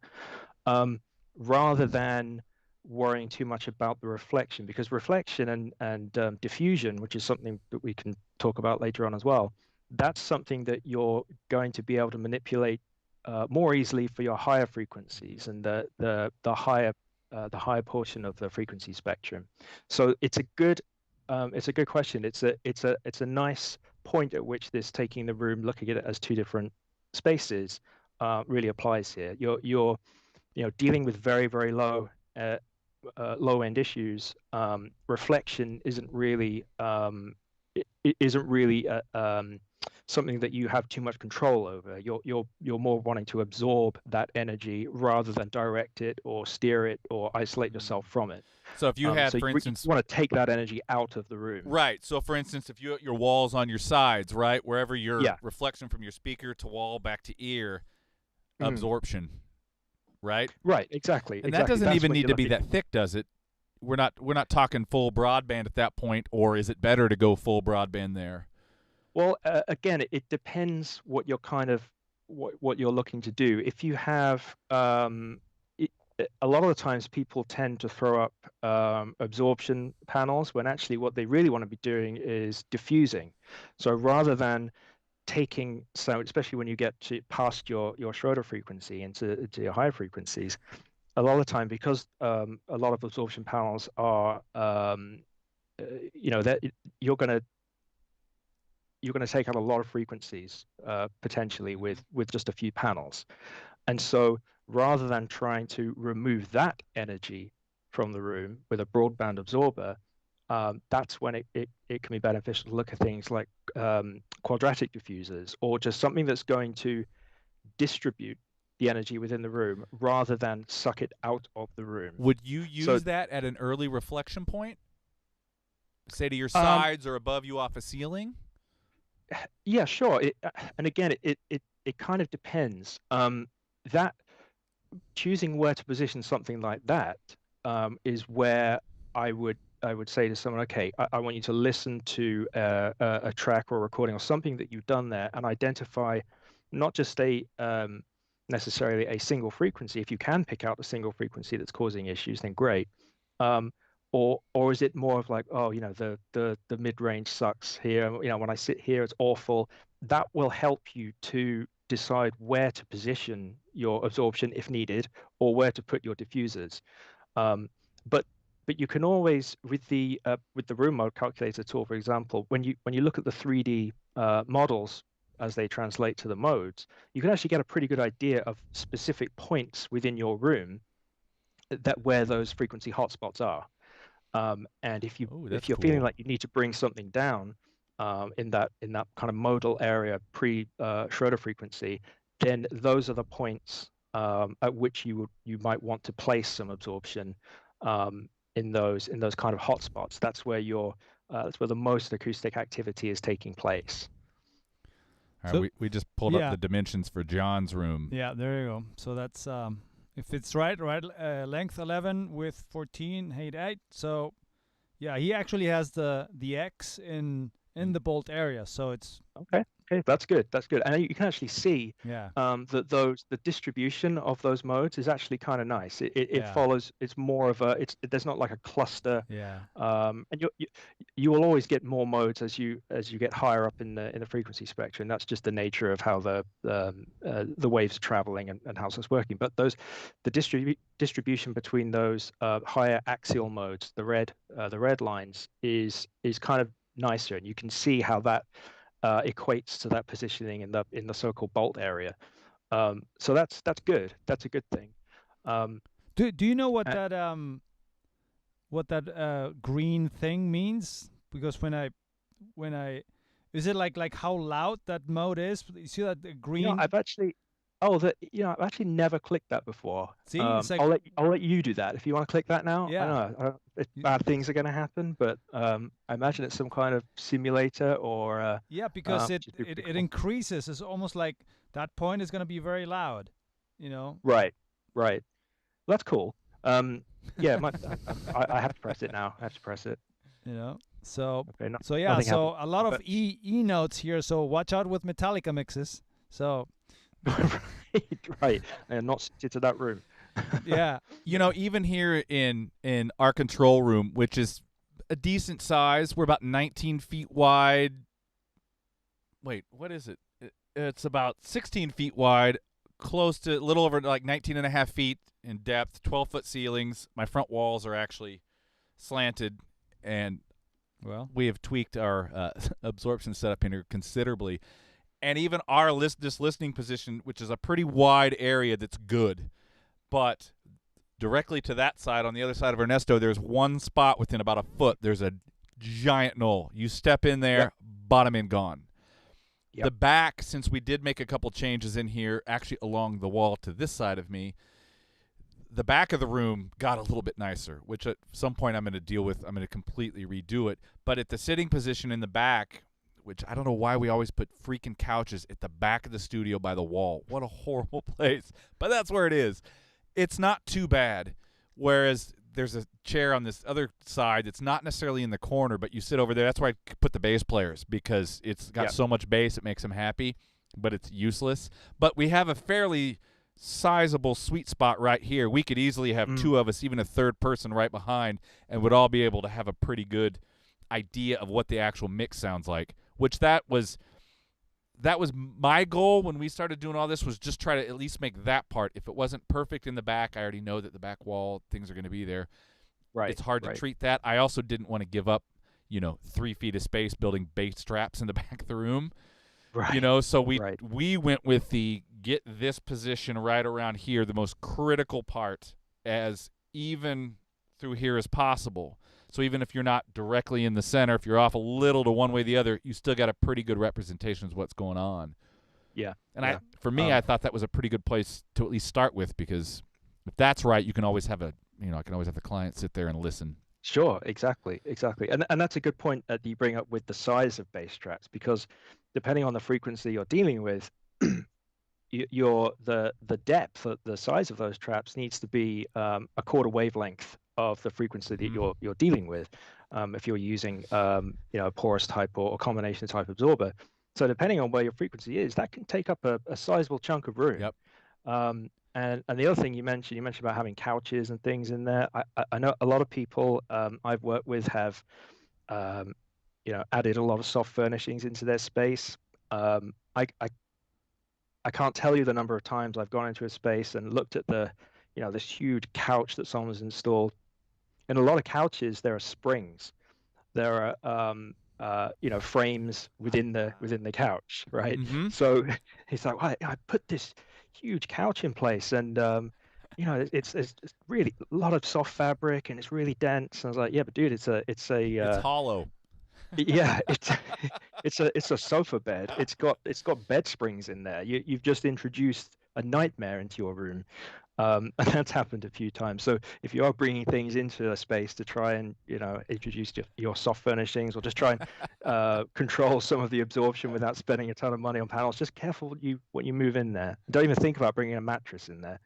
rather than worrying too much about the reflection, because reflection and diffusion, which is something that we can talk about later on as well, that's something that you're going to be able to manipulate more easily for your higher frequencies and the higher portion of the frequency spectrum. So it's a good question. It's a nice point at which this taking the room, looking at it as two different spaces, really applies here. You're dealing with very, very low low end issues. Reflection isn't really something that you have too much control over. You're more wanting to absorb that energy rather than direct it or steer it or isolate yourself from it. So if you had, so for instance, you want to take that energy out of the room. Right. So for instance, if you your walls on your sides, right, wherever your Yeah. reflection from your speaker to wall back to ear, absorption, right? Right. Exactly. And that doesn't even need to be that thick, does it? We're not talking full broadband at that point, or is it better to go full broadband there? Well, again, it depends what you're kind of what you're looking to do. If you have a lot of the times people tend to throw up absorption panels when actually what they really want to be doing is diffusing. So rather than taking sound, especially when you get past your Schroeder frequency into your higher frequencies, a lot of the time, because a lot of absorption panels are that you're going to take out a lot of frequencies potentially with just a few panels. And so rather than trying to remove that energy from the room with a broadband absorber, that's when it can be beneficial to look at things like quadratic diffusers, or just something that's going to distribute the energy within the room rather than suck it out of the room. Would you use that at an early reflection point? Say to your sides or above you off a ceiling? Yeah, sure. And again, it kind of depends. That choosing where to position something like that is where I would say to someone, okay, I want you to listen to a track or a recording or something that you've done there and identify not just necessarily a single frequency. If you can pick out a single frequency that's causing issues, then great. Or is it more of like, oh, the mid-range sucks here. When I sit here, it's awful. That will help you to decide where to position your absorption if needed, or where to put your diffusers. But you can always, with the room mode calculator tool, for example, when you look at the 3D models as they translate to the modes, you can actually get a pretty good idea of specific points within your room where those frequency hotspots are. And if you're feeling like you need to bring something down in that kind of modal area pre-Schroeder frequency, then those are the points at which you might want to place some absorption in those kind of hotspots. That's where the most acoustic activity is taking place. All right, we just pulled up the dimensions for John's room. Yeah, there you go. So that's if it's right, length 11 with 14 height 8. So yeah, he actually has the X in the bolt area. So it's okay. That's good. And you can actually see that the distribution of those modes is actually kind of nice. It follows. It's more of there's not like a cluster. Yeah. And you will always get more modes as you get higher up in the frequency spectrum. That's just the nature of how the waves are traveling and how it's working. But the distribution between those higher axial modes, the red lines, is kind of nicer, and you can see how that equates to that positioning in the so-called bolt area. So that's good. That's a good thing. Do you know what that green thing means? Because when I is it like how loud that mode is? You see that the green? I've actually never clicked that before. See, it's like, I'll let you do that if you want to click that now. Yeah. I don't know if bad things are going to happen, but I imagine it's some kind of simulator or. Because it increases. It's almost like that point is going to be very loud. Right. That's cool. Yeah, I have to press it now. I have to press it. So okay, so a lot of E notes here. So watch out with Metallica mixes. So. Right, and not suited to that room. Yeah. Even here in our control room, which is a decent size, we're about 19 feet wide. Wait, what is it? It's about 16 feet wide, close to a little over like 19 and a half feet in depth, 12-foot ceilings. My front walls are actually slanted, and Well, we have tweaked our absorption setup in here considerably. And even our this listening position, which is a pretty wide area that's good, but directly to that side, on the other side of Ernesto, there's one spot within about a foot. There's a giant knoll. You step in there, Yep. bottom in, gone. Yep. The back, since we did make a couple changes in here, actually along the wall to this side of me, the back of the room got a little bit nicer, which at some point I'm going to deal with. I'm going to completely redo it. But at the sitting position in the back, which I don't know why we always put freaking couches at the back of the studio by the wall. What a horrible place. But that's where it is. It's not too bad. Whereas there's a chair on this other side that's not necessarily in the corner, but you sit over there. That's why I put the bass players, because it's got so much bass it makes them happy, but it's useless. But we have a fairly sizable sweet spot right here. We could easily have two of us, even a third person right behind, and would all be able to have a pretty good idea of what the actual mix sounds like, which that was my goal when we started doing all this, was just try to at least make that part. If it wasn't perfect in the back, I already know that the back wall things are going to be there. Right. It's hard to treat that. I also didn't want to give up, 3 feet of space building bass traps in the back of the room. Right. So we went with the get this position right around here, the most critical part, as even through here as possible. So even if you're not directly in the center, if you're off a little to one way or the other, you still got a pretty good representation of what's going on. Yeah. And yeah. I thought that was a pretty good place to at least start with, because if that's right, you can always have I can always have the client sit there and listen. Sure, exactly. And that's a good point that you bring up with the size of bass traps, because depending on the frequency you're dealing with, the depth, the size of those traps needs to be a quarter wavelength of the frequency that you're dealing with. If you're using a porous type or combination type absorber, so depending on where your frequency is, that can take up a sizable chunk of room. Yep. And the other thing you mentioned about having couches and things in there. I know a lot of people I've worked with have added a lot of soft furnishings into their space. I can't tell you the number of times I've gone into a space and looked at this huge couch that someone's installed. In a lot of couches, there are springs. There are frames within the couch, right? Mm-hmm. So he's like, well, I put this huge couch in place, and it's really a lot of soft fabric, and it's really dense. And I was like, yeah, but dude, it's hollow. Yeah, it's a sofa bed. It's got bed springs in there. You've just introduced a nightmare into your room. And that's happened a few times. So if you are bringing things into a space to try and introduce your soft furnishings, or just try and control some of the absorption without spending a ton of money on panels, just careful what you move in there. Don't even think about bringing a mattress in there.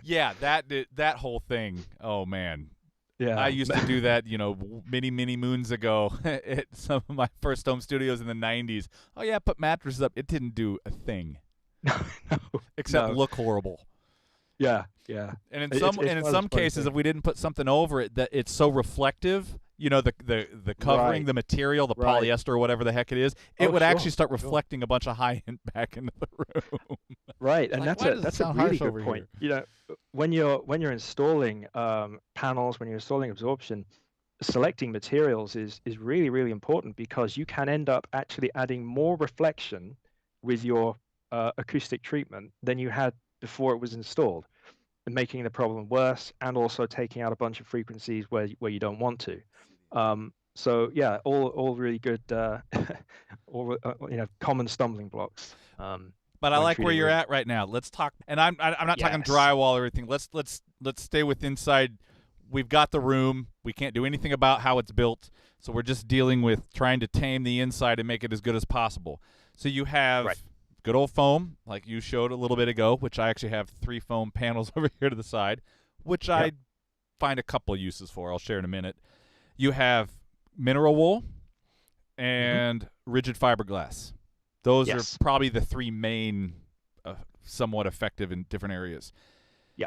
Yeah, that whole thing. Oh man. Yeah, I used to do that, many moons ago at some of my first home studios in the 90s. Oh yeah, put mattresses up. It didn't do a thing. No, except look horrible. Yeah. And in some cases, if we didn't put something over it, that it's so reflective, the covering, the material, the polyester or whatever the heck it is, it would actually start reflecting a bunch of high end back into the room. Right, and that's a really good point. When you're installing panels, when you're installing absorption, selecting materials is really, really important, because you can end up actually adding more reflection with your acoustic treatment than you had before it was installed, and making the problem worse, and also taking out a bunch of frequencies where you don't want to. So yeah, all really good, common stumbling blocks. But I like where you're at right now. Let's talk, and I'm not talking drywall or anything. Let's stay with inside. We've got the room. We can't do anything about how it's built, so we're just dealing with trying to tame the inside and make it as good as possible. So you have good old foam, like you showed a little bit ago, which I actually have 3 foam panels over here to the side, which I find a couple of uses for. I'll share in a minute. You have mineral wool and rigid fiberglass. Those are probably the 3 main, somewhat effective in different areas. Yeah.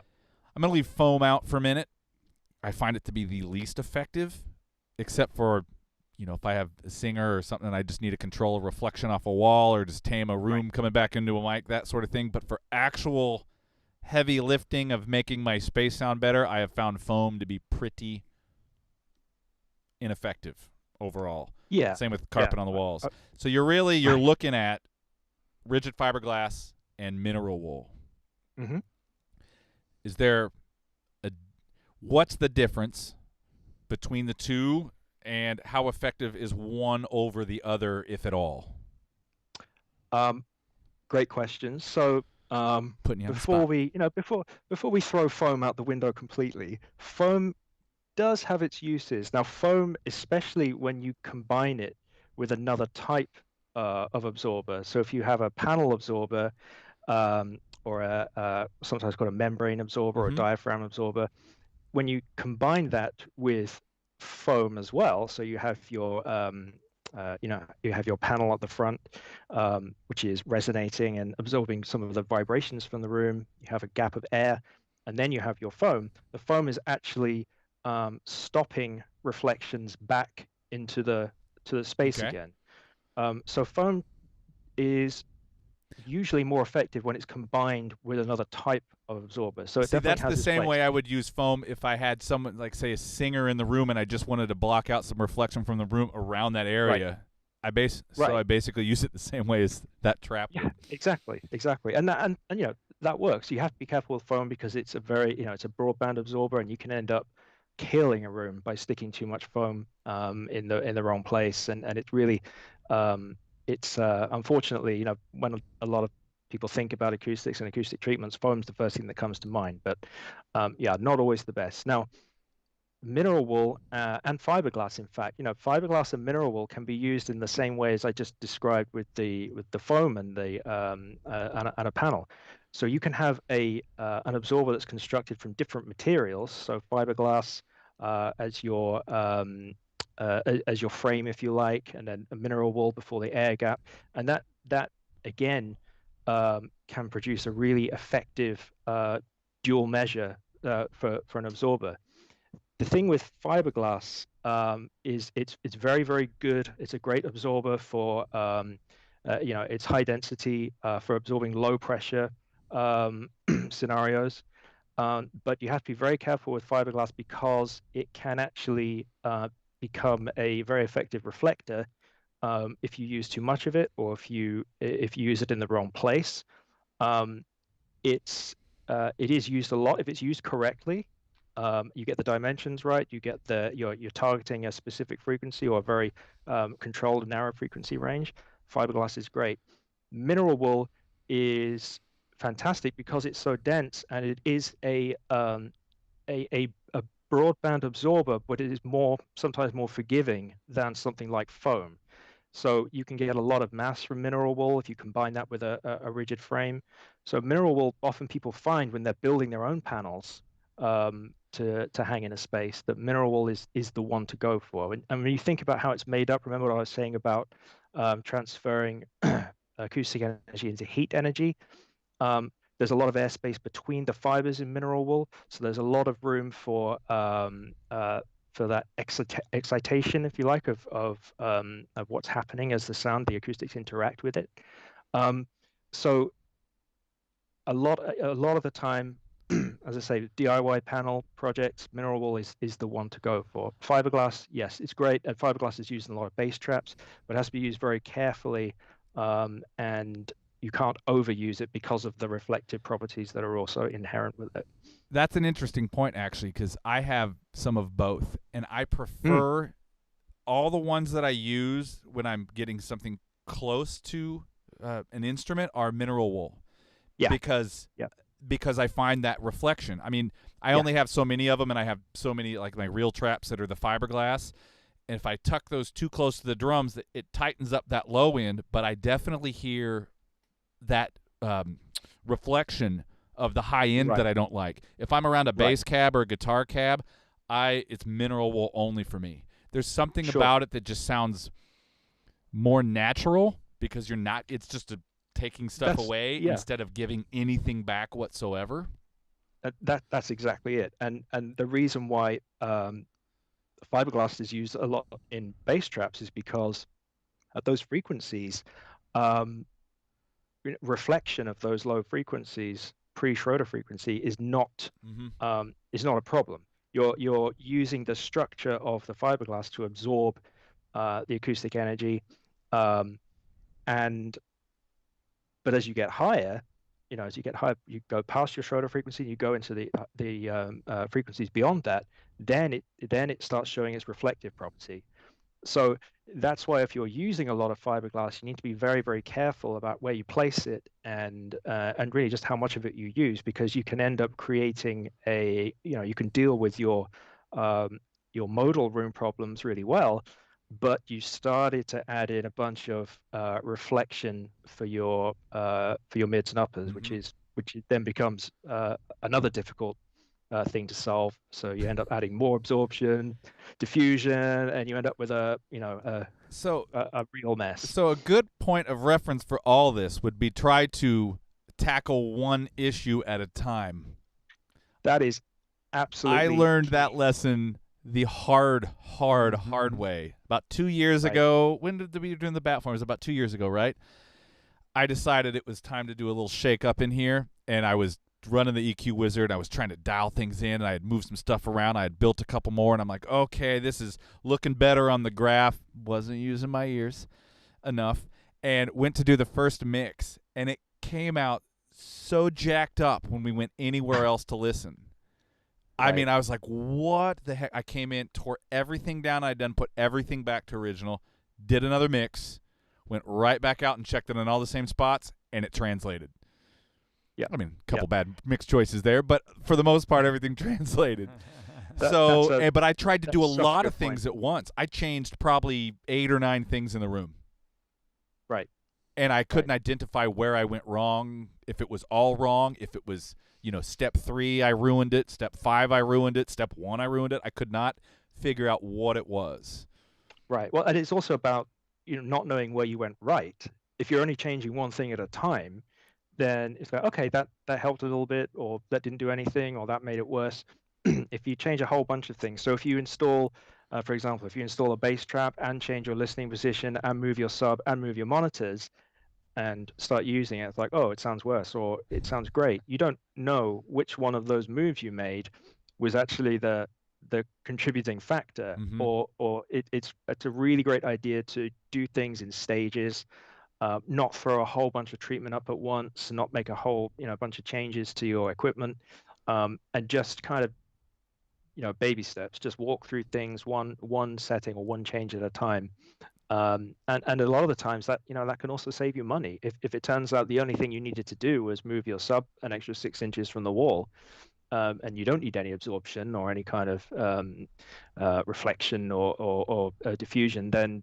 I'm going to leave foam out for a minute. I find it to be the least effective, except for, if I have a singer or something and I just need to control a reflection off a wall or just tame a room coming back into a mic, that sort of thing. But for actual heavy lifting of making my space sound better, I have found foam to be pretty ineffective overall. Yeah. Same with carpet on the walls. Uh, So you're looking at rigid fiberglass and mineral wool. Mm-hmm. Is there what's the difference between the two, and how effective is one over the other, if at all? Great questions. So Putting you on the before spot. we, before we throw foam out the window completely, foam does have its uses. Now, foam, especially when you combine it with another type of absorber. So if you have a panel absorber, or sometimes called a membrane absorber or a diaphragm absorber, when you combine that with foam as well, so you have your you have your panel at the front, which is resonating and absorbing some of the vibrations from the room. You have a gap of air, and then you have your foam. The foam is actually stopping reflections back into the space again. So foam is usually more effective when it's combined with another type of absorber. So it See, definitely that's has the its same place. way I would use foam if I had someone, like, say, a singer in the room and I just wanted to block out some reflection from the room around that area. So I basically use it the same way as that trap would. Exactly. And that works. You have to be careful with foam because it's a very, it's a broadband absorber, and you can end up killing a room by sticking too much foam in the wrong place. And it's really it's unfortunately, when a lot of people think about acoustics and acoustic treatments, foam's the first thing that comes to mind. But not always the best. Now, mineral wool and fiberglass, in fact, fiberglass and mineral wool can be used in the same way as I just described with the foam and the and a panel. So you can have an absorber that's constructed from different materials. So fiberglass as your frame, if you like, and then a mineral wool before the air gap, and that again can produce a really effective dual measure for an absorber. The thing with fiberglass is it's very, very good. It's a great absorber for it's high density for absorbing low pressure scenarios. But you have to be very careful with fiberglass because it can actually become a very effective reflector if you use too much of it, or if you use it in the wrong place. It is used a lot if it's used correctly. You get the dimensions right. You get you're targeting a specific frequency or a very controlled narrow frequency range. Fiberglass is great. Mineral wool is fantastic because it's so dense, and it is a broadband absorber, but it is sometimes more forgiving than something like foam. So you can get a lot of mass from mineral wool if you combine that with a rigid frame. So mineral wool, often people find when they're building their own panels to hang in a space, that mineral wool is the one to go for. And when you think about how it's made up, remember what I was saying about transferring acoustic energy into heat energy? There's a lot of airspace between the fibers in mineral wool, so there's a lot of room for that excitation, if you like, of what's happening as the acoustics interact with it. So a lot of the time, as I say, DIY panel projects, mineral wool is the one to go for. Fiberglass, yes, it's great, and fiberglass is used in a lot of bass traps, but it has to be used very carefully, and you can't overuse it because of the reflective properties that are also inherent with it. That's an interesting point, actually, because I have some of both, and I prefer all the ones that I use when I'm getting something close to an instrument are mineral wool. Yeah. Because I find that reflection. I mean, I only have so many of them, and I have so many, like my real traps that are the fiberglass. And if I tuck those too close to the drums, it tightens up that low end, but I definitely hear that reflection of the high end that I don't like. If I'm around a bass cab or a guitar cab, it's mineral wool only for me. There's something about it that just sounds more natural because it's just taking stuff away instead of giving anything back whatsoever. That's exactly it. And the reason why fiberglass is used a lot in bass traps is because at those frequencies, um, reflection of those low frequencies, pre-Schroeder frequency, is not a problem. You're using the structure of the fiberglass to absorb the acoustic energy, and but as you get higher, as you get higher, you go past your Schroeder frequency, you go into the frequencies beyond that, then it starts showing its reflective property. So that's why if you're using a lot of fiberglass, you need to be very, very careful about where you place it and really just how much of it you use, because you can end up creating you can deal with your modal room problems really well, but you started to add in a bunch of reflection for your mids and uppers, which then becomes another difficult thing to solve. So you end up adding more absorption, diffusion, and you end up with a real mess. So a good point of reference for all this would be try to tackle one issue at a time. That is absolutely. I learned that lesson the hard way. About 2 years ago, when did we doing the bat form? It was about 2 years ago, right? I decided it was time to do a little shake up in here, and I was running the EQ wizard. I was trying to dial things in, and I had moved some stuff around. I had built a couple more, and I'm like, okay, this is looking better on the graph. Wasn't using my ears enough, and went to do the first mix, and it came out so jacked up when we went anywhere else to listen. I mean, I was like, what the heck? I came in, tore everything down I'd done, put everything back to original, did another mix, went right back out and checked it in all the same spots, and it translated. Yeah, I mean, a couple bad mix choices there, but for the most part, everything translated. But I tried to do a lot of things at once. I changed probably 8 or 9 things in the room. Right. And I couldn't identify where I went wrong, if it was all wrong, if it was, step 3, I ruined it, step 5, I ruined it, step 1, I ruined it. I could not figure out what it was. Right. Well, and it's also about, not knowing where you went right. If you're only changing one thing at a time, then it's like, okay, that helped a little bit, or that didn't do anything, or that made it worse. If you change a whole bunch of things, so if you install, for example, if you install a bass trap and change your listening position and move your sub and move your monitors and start using it, it's like, oh, it sounds worse, or it sounds great. You don't know which one of those moves you made was actually the contributing factor, or it's a really great idea to do things in stages. Not throw a whole bunch of treatment up at once, not make a whole bunch of changes to your equipment, and just kind of baby steps. Just walk through things one setting or one change at a time, and a lot of the times that that can also save you money. If it turns out the only thing you needed to do was move your sub an extra 6 inches from the wall, and you don't need any absorption or any kind of reflection or diffusion, then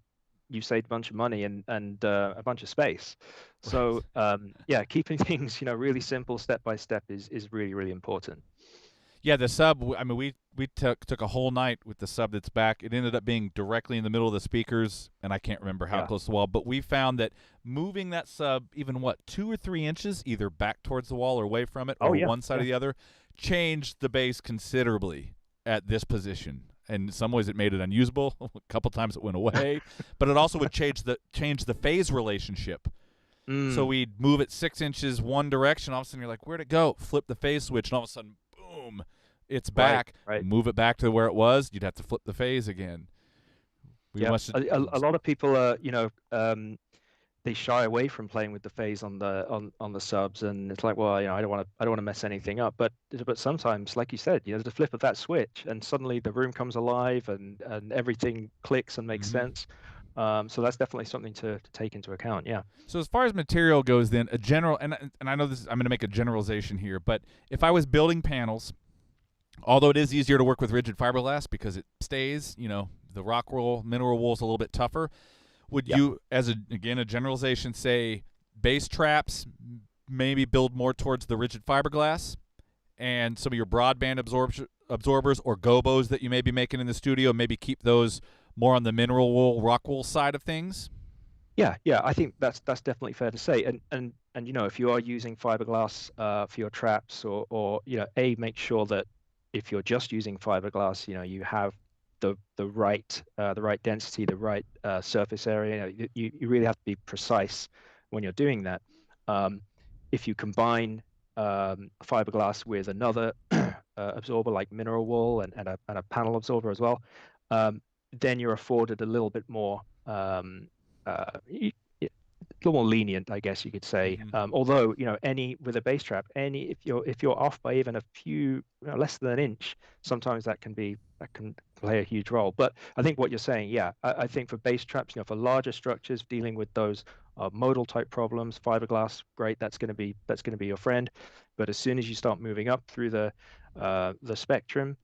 you saved a bunch of money and a bunch of space. So keeping things really simple, step by step, is really, really important. Yeah, the sub. I mean, we took a whole night with the sub that's back. It ended up being directly in the middle of the speakers, and I can't remember how close to the wall. But we found that moving that sub even 2 or 3 inches, either back towards the wall or away from it, or one side or the other, changed the bass considerably at this position. And in some ways, it made it unusable. A couple times it went away, but it also would change the phase relationship. So we'd move it 6 inches one direction. All of a sudden, you're like, "Where'd it go?" Flip the phase switch, and all of a sudden, boom, it's back. Right. Move it back to where it was. You'd have to flip the phase again. A lot of people are, they shy away from playing with the phase on the subs, and it's like, well, I don't want to mess anything up. But sometimes, like you said, there's a flip of that switch, and suddenly the room comes alive, and everything clicks and makes sense. So that's definitely something to take into account. Yeah. So as far as material goes, then a general, and I know this, I'm going to make a generalization here, but if I was building panels, although it is easier to work with rigid fiberglass because it stays, the rock wool, mineral wool is a little bit tougher. Would you, as a generalization, say bass traps maybe build more towards the rigid fiberglass, and some of your broadband absorbers or gobos that you may be making in the studio, maybe keep those more on the mineral wool, rock wool side of things? Yeah, I think that's definitely fair to say. And and if you are using fiberglass for your traps, or make sure that if you're just using fiberglass, you have the right density, the right surface area. You really have to be precise when you're doing that. If you combine fiberglass with another absorber like mineral wool and a panel absorber as well, then you're afforded a little bit more a little more lenient, I guess you could say. Although, with a bass trap, if you're off by even a few, less than an inch, sometimes that can play a huge role. But I think what you're saying, yeah, I think for bass traps, for larger structures, dealing with those modal type problems, fiberglass, great, that's going to be your friend. But as soon as you start moving up through the spectrum,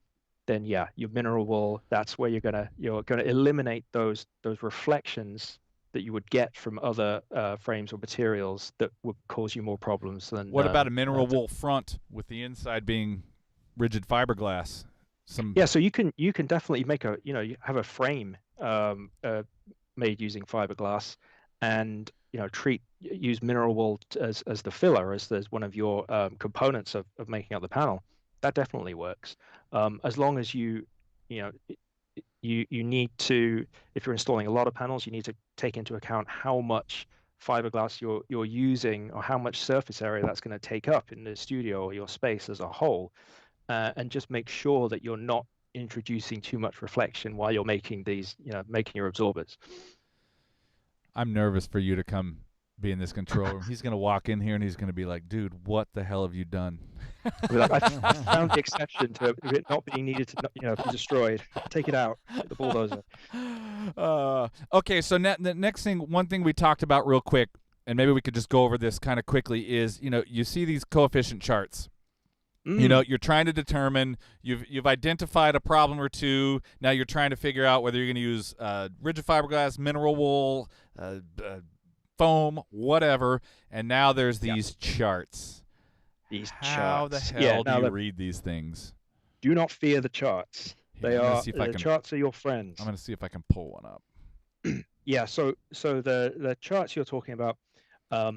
then yeah, your mineral wool, that's where you're gonna eliminate those reflections that you would get from other frames or materials that would cause you more problems than. What about a mineral wool front with the inside being rigid fiberglass? Yeah, so you can definitely make you have a frame made using fiberglass, and use mineral wool as the filler, as one of your components of making up the panel. That definitely works, as long as you need to, if you're installing a lot of panels, you need to take into account how much fiberglass you're using, or how much surface area that's going to take up in the studio or your space as a whole, and just make sure that you're not introducing too much reflection while you're making making your absorbers. I'm nervous for you to come be in this control room. He's going to walk in here and he's going to be like, dude, what the hell have you done? I found the exception to it not being needed to be destroyed. Take it out, get the bulldozer. Okay, so the next thing, one thing we talked about real quick, and maybe we could just go over this kind of quickly, is you see these coefficient charts. You're trying to determine, you've identified a problem or two. Now you're trying to figure out whether you're going to use rigid fiberglass, mineral wool, foam, whatever. And now there's these charts. How the hell do you read these things? Do not fear the charts. The charts are your friends. I'm going to see if I can pull one up. Yeah, so the charts you're talking about, a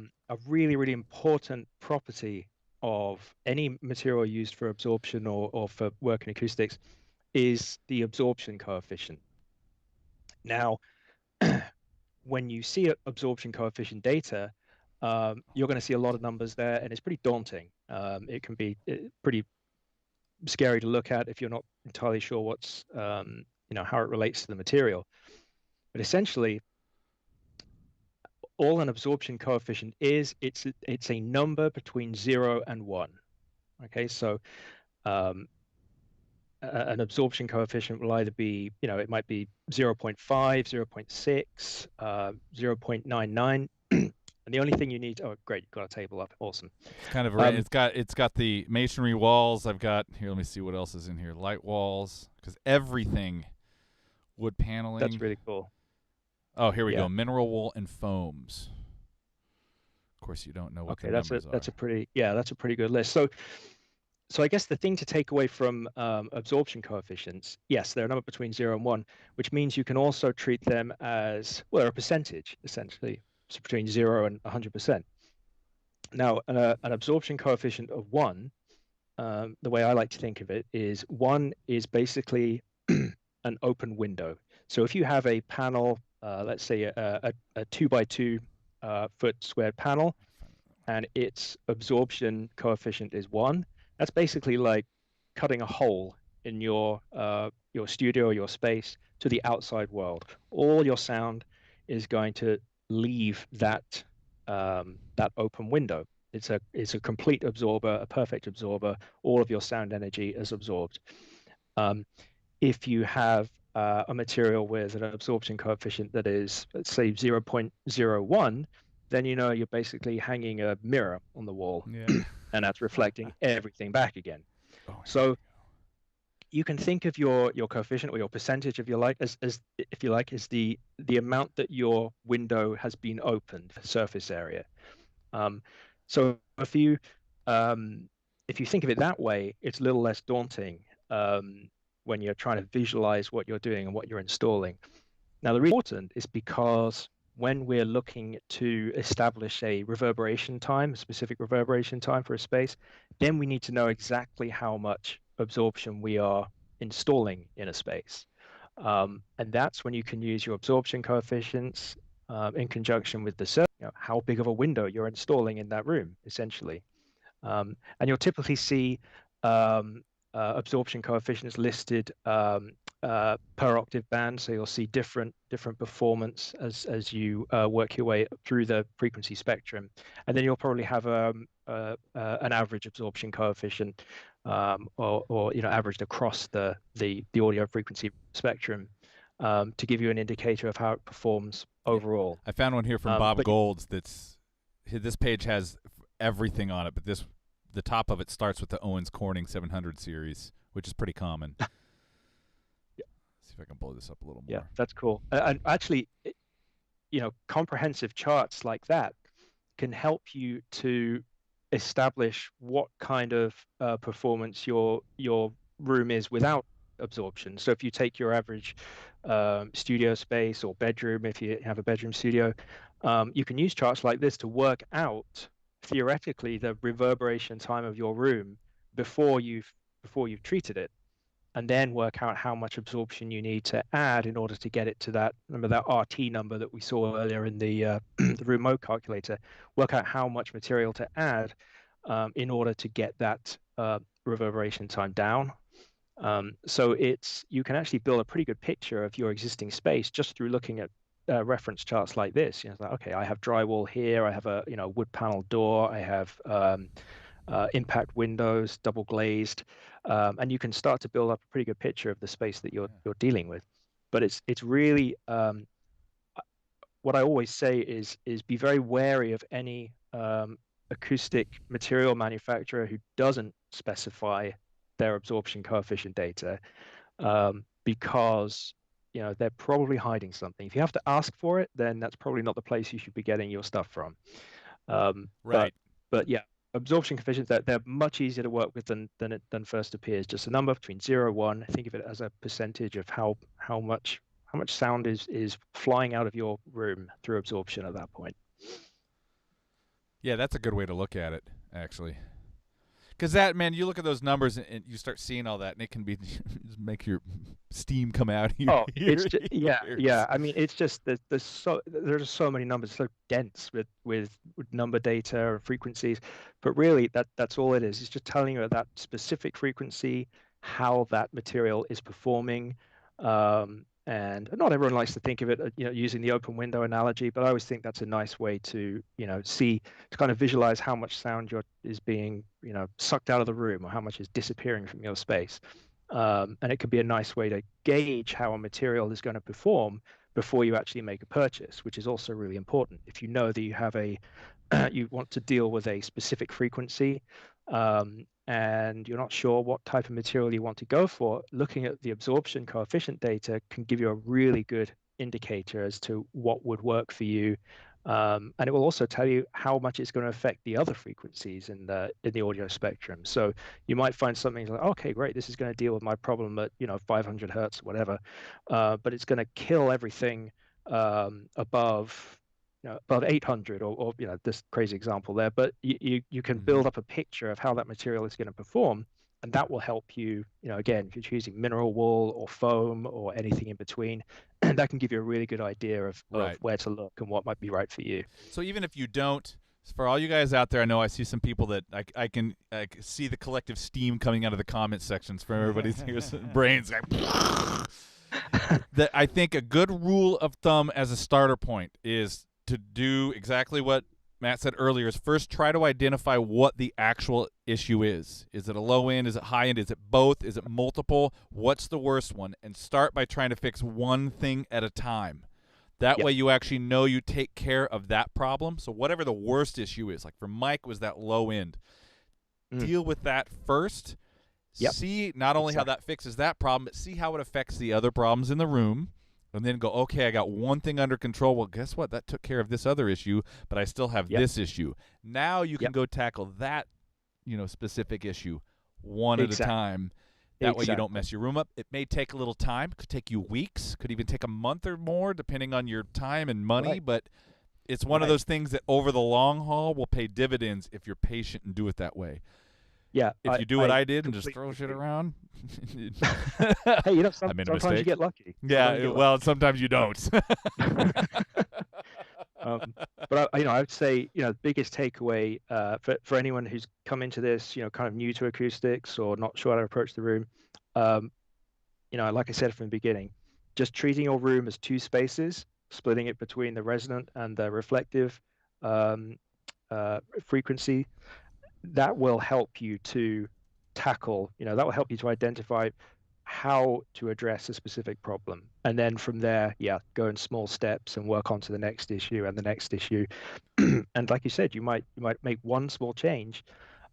really, really important property of any material used for absorption or for work in acoustics is the absorption coefficient. Now, when you see absorption coefficient data, you're going to see a lot of numbers there, and it's pretty daunting. It can be pretty scary to look at if you're not entirely sure what's how it relates to the material. But essentially, all an absorption coefficient is, it's a number between 0 and 1. Okay, so an absorption coefficient will either be, it might be 0.5, 0.6, 0.99. And the only thing you need, oh great, you've got a table up, awesome. It's kind of it's got the masonry walls. I've got here. Let me see what else is in here. Light walls, because everything, wood paneling. That's really cool. Oh, here we go. Mineral wool and foams. Of course, you don't know what the numbers are. That's a pretty good list. So I guess the thing to take away from absorption coefficients, yes, they're a number between 0 and 1, which means you can also treat them as, well, they're a percentage, essentially. So between 0 and 100%. Now, an absorption coefficient of 1, the way I like to think of it is 1 is basically an open window. So if you have a panel, let's say a 2x2 foot squared panel, and its absorption coefficient is 1, that's basically like cutting a hole in your studio or your space to the outside world. All your sound is going to leave that open window. It's a complete absorber, a perfect absorber. All of your sound energy is absorbed. If you have a material with an absorption coefficient that is, let's say, 0.01, then you're basically hanging a mirror on the wall, and that's reflecting everything back again. So you can think of your coefficient, or your percentage, if you like, as the amount that your window has been opened, surface area. So if you think of it that way, it's a little less daunting when you're trying to visualize what you're doing and what you're installing. Now, the reason important is because when we're looking to establish a reverberation time, a specific reverberation time for a space, then we need to know exactly how much absorption we are installing in a space. And that's when you can use your absorption coefficients in conjunction with the how big of a window you're installing in that room, essentially. And you'll typically see absorption coefficients listed per octave band. So you'll see different performance as you work your way through the frequency spectrum. And then you'll probably have an average absorption coefficient or averaged across the audio frequency spectrum to give you an indicator of how it performs overall. I found one here from Bob Golds this page has everything on it, but the top of it starts with the Owens Corning 700 series, which is pretty common. Yeah. See if I can blow this up a little more. Yeah, that's cool. And actually, comprehensive charts like that can help you to establish what kind of performance your room is without absorption. So if you take your average studio space or bedroom, if you have a bedroom studio, you can use charts like this to work out theoretically the reverberation time of your room before you've treated it, and then work out how much absorption you need to add in order to get it to that RT number that we saw earlier in the the room mode calculator. Work out how much material to add in order to get that reverberation time down. So you can actually build a pretty good picture of your existing space just through looking at reference charts like this. It's like, okay, I have drywall here, I have a wood panel door, I have impact windows, double glazed, and you can start to build up a pretty good picture of the space that you're dealing with. But it's really what I always say is be very wary of any acoustic material manufacturer who doesn't specify their absorption coefficient data, because they're probably hiding something. If you have to ask for it, then that's probably not the place you should be getting your stuff from. Right. But yeah, absorption coefficients, they're much easier to work with than first appears. Just a number between 0 and 1. Think of it as a percentage of how much sound is flying out of your room through absorption at that point. Yeah, that's a good way to look at it, actually. Because that, man, you look at those numbers and you start seeing all that, and it can be just make your steam come out here. Oh, it's just, yeah. I mean, it's just there's so many numbers, so dense with number data and frequencies. But really, that's all it is. It's just telling you at that specific frequency how that material is performing. And not everyone likes to think of it, using the open window analogy, but I always think that's a nice way to, to kind of visualize how much sound is being, sucked out of the room, or how much is disappearing from your space. And it can be a nice way to gauge how a material is going to perform before you actually make a purchase, which is also really important. If you know that you have you want to deal with a specific frequency, and you're not sure what type of material you want to go for, looking at the absorption coefficient data can give you a really good indicator as to what would work for you. And it will also tell you how much it's going to affect the other frequencies in the audio spectrum. So you might find something like, okay, great, this is going to deal with my problem at 500 hertz or whatever, but it's going to kill everything above 800 or this crazy example there, but you can build up a picture of how that material is going to perform, and that will help you, again, if you're choosing mineral wool or foam or anything in between, and that can give you a really good idea of where to look and what might be right for you. So even if you don't, for all you guys out there, I know I see some people that I can see the collective steam coming out of the comment sections from everybody's brains. That I think a good rule of thumb as a starter point is to do exactly what Matt said earlier, is first try to identify what the actual issue is. Is it a low end? Is it high end? Is it both? Is it multiple? What's the worst one? And start by trying to fix one thing at a time. That way you actually know you take care of that problem. So whatever the worst issue is, like for Mike was that low end, deal with that first. See not only how that fixes that problem, but see how it affects the other problems in the room. And then go, okay, I got one thing under control. Well, guess what? That took care of this other issue, but I still have this issue. Now you can go tackle that, specific issue one at a time. That way you don't mess your room up. It may take a little time. It could take you weeks. Could even take a month or more, depending on your time and money. Right. But it's one of those things that over the long haul will pay dividends if you're patient and do it that way. Yeah. If you do what I did and just throw shit around. Hey, you know, I made a sometimes mistake. you get lucky. Yeah, well, sometimes you don't. But I would say, the biggest takeaway for anyone who's come into this, kind of new to acoustics or not sure how to approach the room, like I said from the beginning, just treating your room as two spaces, splitting it between the resonant and the reflective frequency, that will help you to tackle, that will help you to identify how to address a specific problem. And then from there, go in small steps and work on to the next issue and the next issue. And like you said, you might make one small change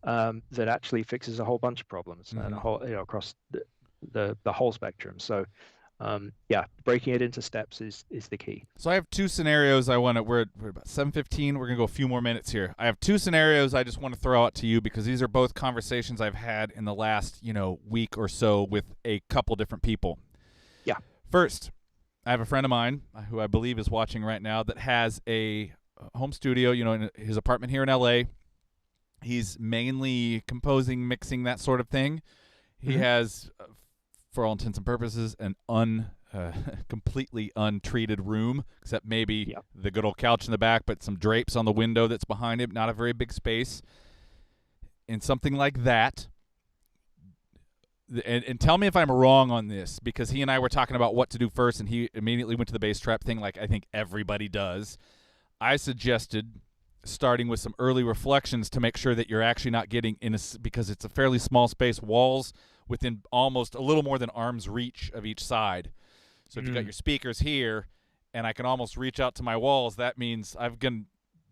that actually fixes a whole bunch of problems and a whole, across the whole spectrum. So breaking it into steps is the key. So I have two scenarios we're about 7:15. We're going to go a few more minutes here. I have two scenarios I just want to throw out to you because these are both conversations I've had in the last, week or so with a couple different people. Yeah. First, I have a friend of mine who I believe is watching right now that has a home studio, in his apartment here in LA. He's mainly composing, mixing, that sort of thing. He has, for all intents and purposes, an completely untreated room, except maybe the good old couch in the back, but some drapes on the window that's behind him. Not a very big space. And something like that. And tell me if I'm wrong on this, because he and I were talking about what to do first, and he immediately went to the bass trap thing like I think everybody does. I suggested starting with some early reflections to make sure that you're actually not getting because it's a fairly small space, walls within almost a little more than arm's reach of each side. So if you've got your speakers here and I can almost reach out to my walls, that means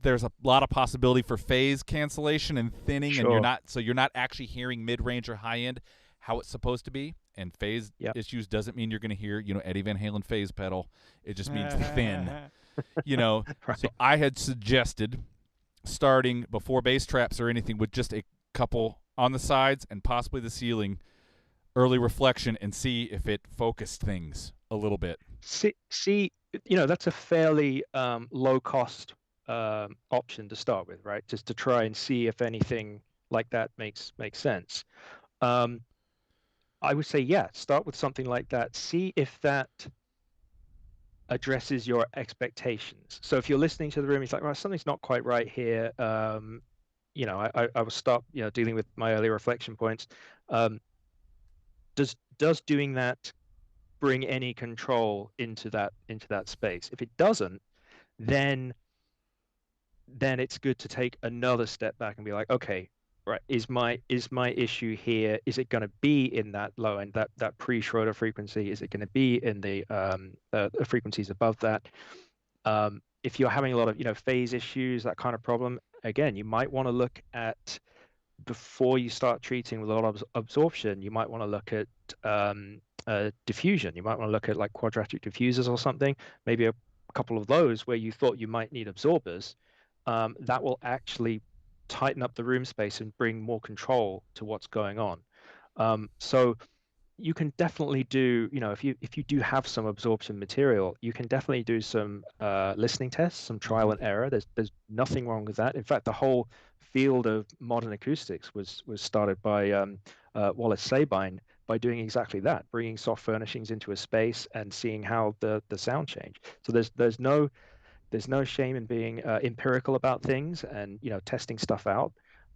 there's a lot of possibility for phase cancellation and thinning. Sure. And you're not actually hearing mid-range or high-end how it's supposed to be. And phase issues doesn't mean you're going to hear, Eddie Van Halen phase pedal. It just means thin. Right. So I had suggested starting before bass traps or anything with just a couple on the sides and possibly the ceiling, early reflection, and see if it focused things a little bit. See, that's a fairly low cost option to start with, right? Just to try and see if anything like that makes sense. I would say, start with something like that. See if that addresses your expectations. So if you're listening to the room, it's like, well, something's not quite right here. I will stop, dealing with my early reflection points. Does doing that bring any control into that space? If it doesn't, then it's good to take another step back and be like, okay, right, is my issue here? Is it going to be in that low end, that pre-Schroeder frequency? Is it going to be in the frequencies above that? If you're having a lot of phase issues, that kind of problem, again, you might want to look at, before you start treating with a lot of absorption, you might want to look at diffusion. You might want to look at like quadratic diffusers or something, maybe a couple of those where you thought you might need absorbers. That will actually tighten up the room space and bring more control to what's going on. So you can definitely do, if you do have some absorption material, you can definitely do some listening tests, some trial and error. There's nothing wrong with that. In fact, the whole field of modern acoustics was started by Wallace Sabine by doing exactly that, bringing soft furnishings into a space and seeing how the sound changed. So there's no shame in being empirical about things and testing stuff out.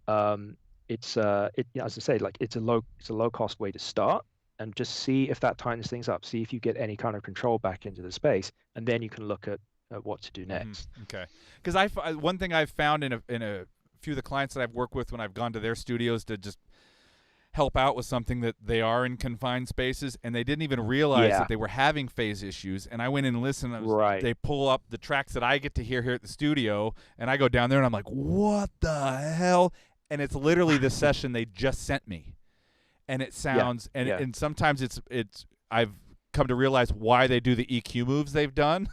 As I say, like it's a low cost way to start, and just see if that tightens things up. See if you get any kind of control back into the space, and then you can look at what to do next. Okay, because one thing I've found in a few of the clients that I've worked with when I've gone to their studios to just help out with something, that they are in confined spaces and they didn't even realize that they were having phase issues. And I went in and listened. They pull up the tracks that I get to hear here at the studio, and I go down there and I'm like, what the hell? And it's literally the session they just sent me. And it sounds, and sometimes it's I've come to realize why they do the EQ moves they've done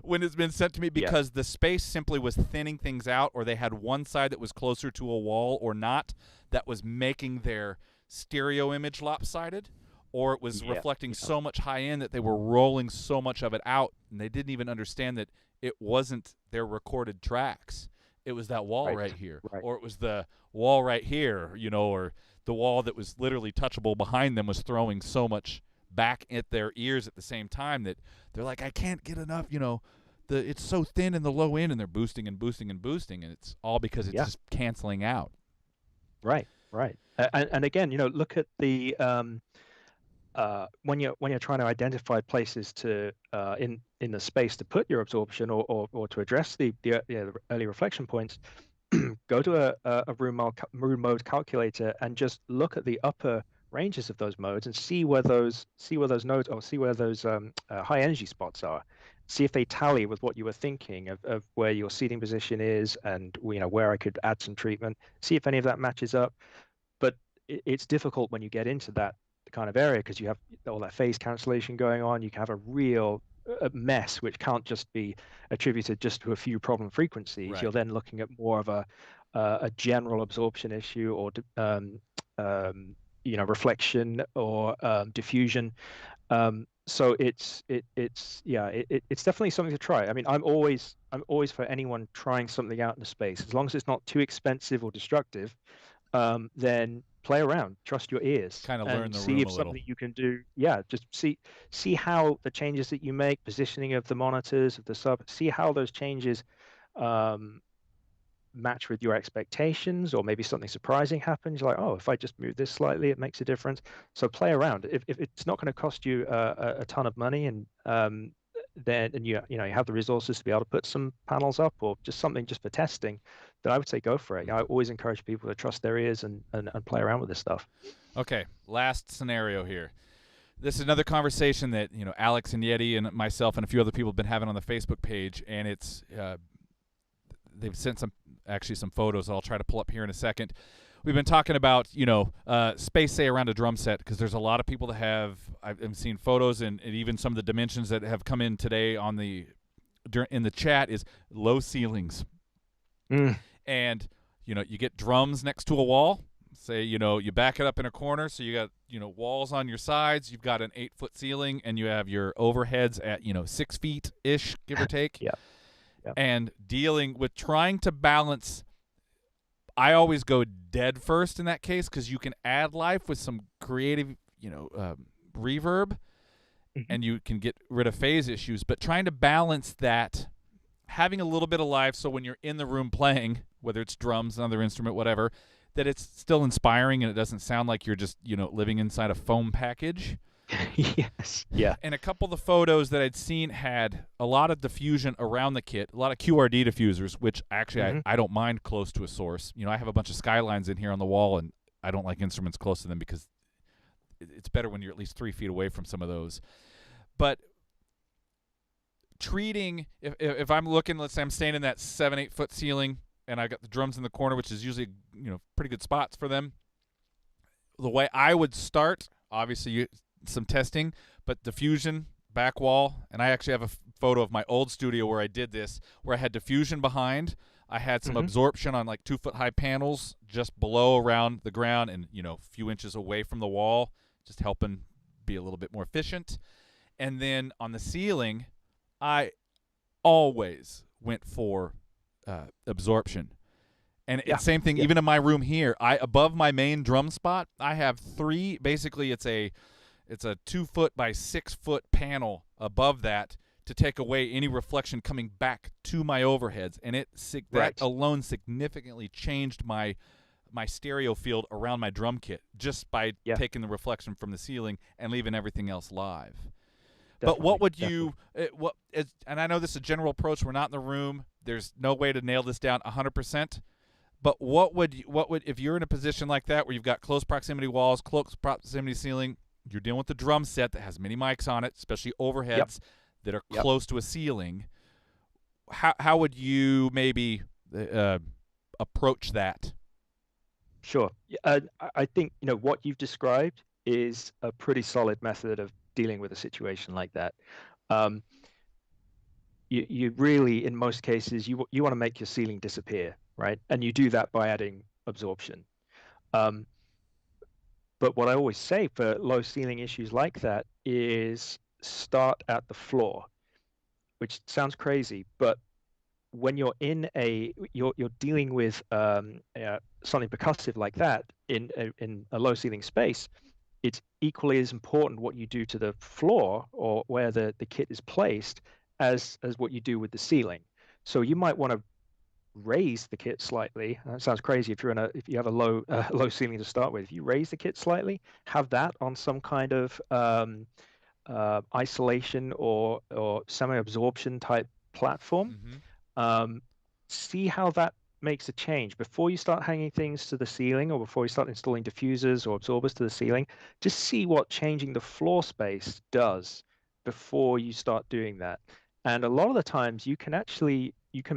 when it's been sent to me, because the space simply was thinning things out, or they had one side that was closer to a wall or not, that was making their stereo image lopsided, or it was Yeah. reflecting Yeah. so much high end that they were rolling so much of it out, and they didn't even understand that it wasn't their recorded tracks. It was that wall right here, Right. or it was the wall right here, or the wall that was literally touchable behind them was throwing so much back at their ears at the same time that they're like, I can't get enough, it's so thin in the low end, and they're boosting and boosting and boosting, and it's all because it's just canceling out. Right. And again, look at the when you're trying to identify places to in the space to put your absorption or to address the early reflection points, go to a room mode calculator and just look at the upper ranges of those modes and see where those nodes, or see where those high energy spots are. See if they tally with what you were thinking of where your seating position is, and where I could add some treatment. See if any of that matches up. But it's difficult when you get into that kind of area, because you have all that phase cancellation going on. You can have a real mess, which can't just be attributed just to a few problem frequencies. Right. You're then looking at more of a general absorption issue, or reflection, or diffusion. So it's definitely something to try. I mean, I'm always for anyone trying something out in the space, as long as it's not too expensive or destructive. Then play around, trust your ears, Kind of and learn the see room if a little. something you can do. Yeah, just see how the changes that you make, positioning of the monitors, of the sub, see how those changes match with your expectations, or maybe something surprising happens. You're like, oh, if I just move this slightly, it makes a difference. So play around. If it's not going to cost you a ton of money, and then you have the resources to be able to put some panels up, or just something just for testing, then I would say go for it. I always encourage people to trust their ears and play around with this stuff. Okay, last scenario here. This is another conversation that Alex and Yeti and myself and a few other people have been having on the Facebook page, and it's they've sent some photos I'll try to pull up here in a second. We've been talking about space, say, around a drum set, because there's a lot of people that I've seen photos, and even some of the dimensions that have come in today in the chat is low ceilings. And you get drums next to a wall. Say you back it up in a corner, so you got walls on your sides. You've got an 8-foot ceiling, and you have your overheads at 6 feet ish, give or take. Yeah. And dealing with trying to balance. I always go dead first in that case, because you can add life with some creative reverb, and you can get rid of phase issues. But trying to balance that, having a little bit of life, so when you're in the room playing, whether it's drums, another instrument, whatever, that it's still inspiring and it doesn't sound like you're just living inside a foam package. Yes. Yeah. And a couple of the photos that I'd seen had a lot of diffusion around the kit, a lot of QRD diffusers, which actually I don't mind close to a source. I have a bunch of Skylines in here on the wall, and I don't like instruments close to them, because it's better when you're at least 3 feet away from some of those. But treating, if I'm looking, let's say I'm staying in that 7-8 foot ceiling, and I got the drums in the corner, which is usually pretty good spots for them. The way I would start, obviously some testing, but diffusion, back wall, and I actually have a photo of my old studio where I did this, where I had diffusion behind. I had some absorption on like 2-foot high panels just below around the ground, and a few inches away from the wall, just helping be a little bit more efficient. And then on the ceiling, I always went for absorption. And it's same thing, even in my room here. Above my main drum spot, I have 3. Basically, it's a 2-foot by 6-foot panel above that to take away any reflection coming back to my overheads, and that alone significantly changed my stereo field around my drum kit, just by taking the reflection from the ceiling and leaving everything else live. But what would you and I know this is a general approach, we're not in the room, there's no way to nail this down 100%, but what would if you're in a position like that, where you've got close proximity walls, close proximity ceiling, you're dealing with a drum set that has many mics on it, especially overheads that are close to a ceiling, how would you maybe approach that? Sure. I think what you've described is a pretty solid method of dealing with a situation like that. You really, in most cases, you want to make your ceiling disappear, right? And you do that by adding absorption. But what I always say for low ceiling issues like that is start at the floor, which sounds crazy, but when you're you're dealing with something percussive like that in a low ceiling space, it's equally as important what you do to the floor or where the kit is placed as what you do with the ceiling. So you might want to raise the kit slightly. That sounds crazy if you have a low low ceiling to start with. If you raise the kit slightly, have that on some kind of isolation or semi-absorption type platform. See how that makes a change before you start hanging things to the ceiling or before you start installing diffusers or absorbers to the ceiling. Just see what changing the floor space does before you start doing that. And a lot of the times you can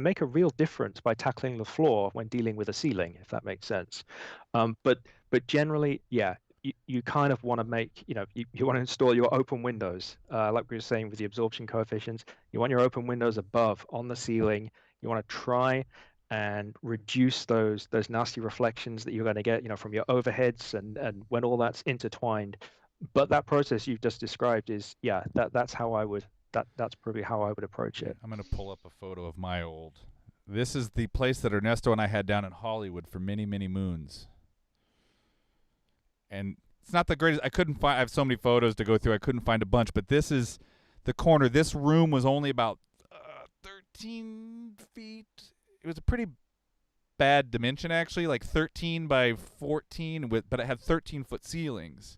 make a real difference by tackling the floor when dealing with a ceiling, if that makes sense. But generally, yeah, you kind of want to make, you want to install your open windows, like we were saying with the absorption coefficients. You want your open windows above on the ceiling. You want to try and reduce those nasty reflections that you're going to get, from your overheads and when all that's intertwined. But that process you've just described is, yeah, that's probably how I would approach it. I'm going to pull up a photo of my old. This is the place that Ernesto and I had down in Hollywood for many, many moons. And it's not the greatest. I have so many photos to go through. I couldn't find a bunch, but this is the corner. This room was only about 13 feet. It was a pretty bad dimension, actually, like 13 by 14, but it had 13-foot ceilings.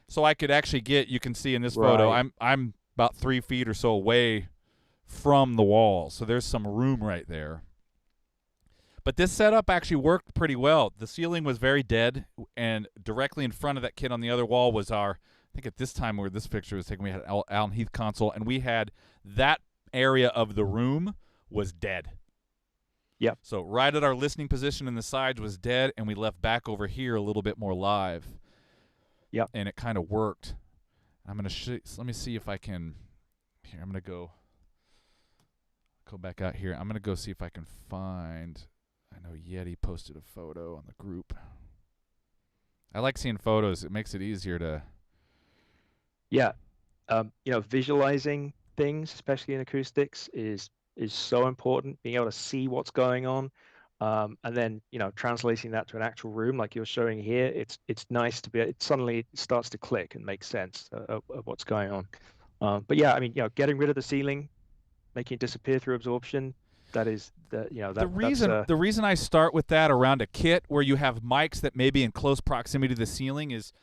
So I could actually get, you can see in this photo, I'm about 3 feet or so away from the wall. So there's some room right there. But this setup actually worked pretty well. The ceiling was very dead, and directly in front of that kit on the other wall was I think at this time where this picture was taken, we had an Allen Heath console, and we had that area of the room was dead. Yeah. So right at our listening position in the sides was dead, and we left back over here a little bit more live. Yeah. And it kind of worked. I'm going to let me see if I can. Here, I'm going to go back out here. I'm going to go see if I can find. I know Yeti posted a photo on the group. I like seeing photos. It makes it easier to. Yeah. Visualizing things, especially in acoustics, is so important. Being able to see what's going on, and then translating that to an actual room like you're showing here. It's nice to be. It suddenly starts to click and make sense of what's going on. But yeah, I mean, getting rid of the ceiling, making it disappear through absorption. That is the reason I start with that around a kit where you have mics that may be in close proximity to the ceiling is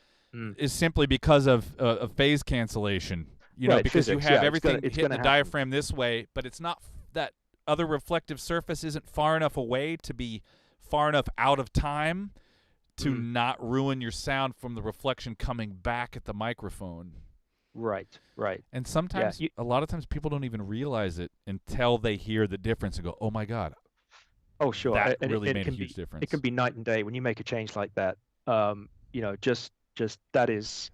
simply because of phase cancellation. Because physics, you have everything hitting the diaphragm this way, but it's not that other reflective surface isn't far enough away to be far enough out of time to not ruin your sound from the reflection coming back at the microphone. Right. And sometimes, a lot of times, people don't even realize it until they hear the difference and go, "Oh my God!" Oh, sure. That really made a huge difference. It can be night and day when you make a change like that. Just that is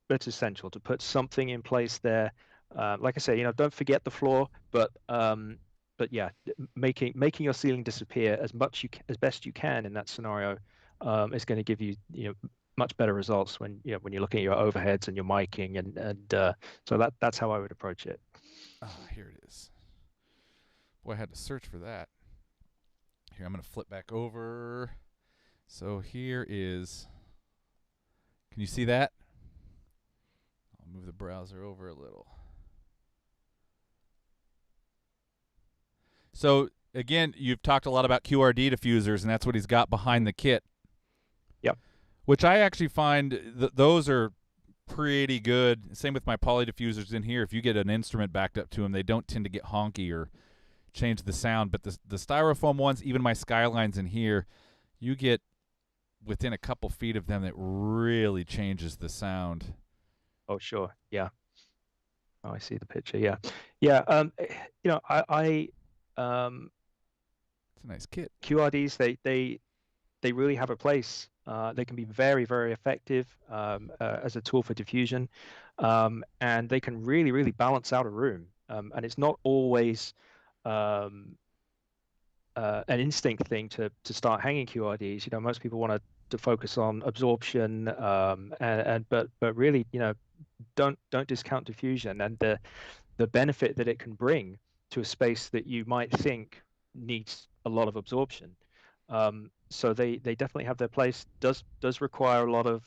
that's essential to put something in place there. Like I say, don't forget the floor, but yeah, making your ceiling disappear as best you can in that scenario is going to give you much better results when you're looking at your overheads and your miking and so that's how I would approach it. Here it is. Boy, I had to search for that. Here, I'm going to flip back over. So here is. Can you see that? I'll move the browser over a little. So again, you've talked a lot about QRD diffusers, and that's what he's got behind the kit. Yep. Which I actually find those are pretty good. Same with my poly diffusers in here. If you get an instrument backed up to them, they don't tend to get honky or change the sound. But the styrofoam ones, even my Skylines in here, you get within a couple feet of them, that really changes the sound. Oh, sure. Yeah. Oh, I see the picture. Yeah. Yeah. I it's a nice kit. QRDs, they really have a place. They can be very, very effective as a tool for diffusion, and they can really, really balance out a room. And it's not always an instinct thing to start hanging QRDs. Most people want to to focus on absorption, but really, don't discount diffusion and the benefit that it can bring to a space that you might think needs a lot of absorption. So they definitely have their place. Does require a lot of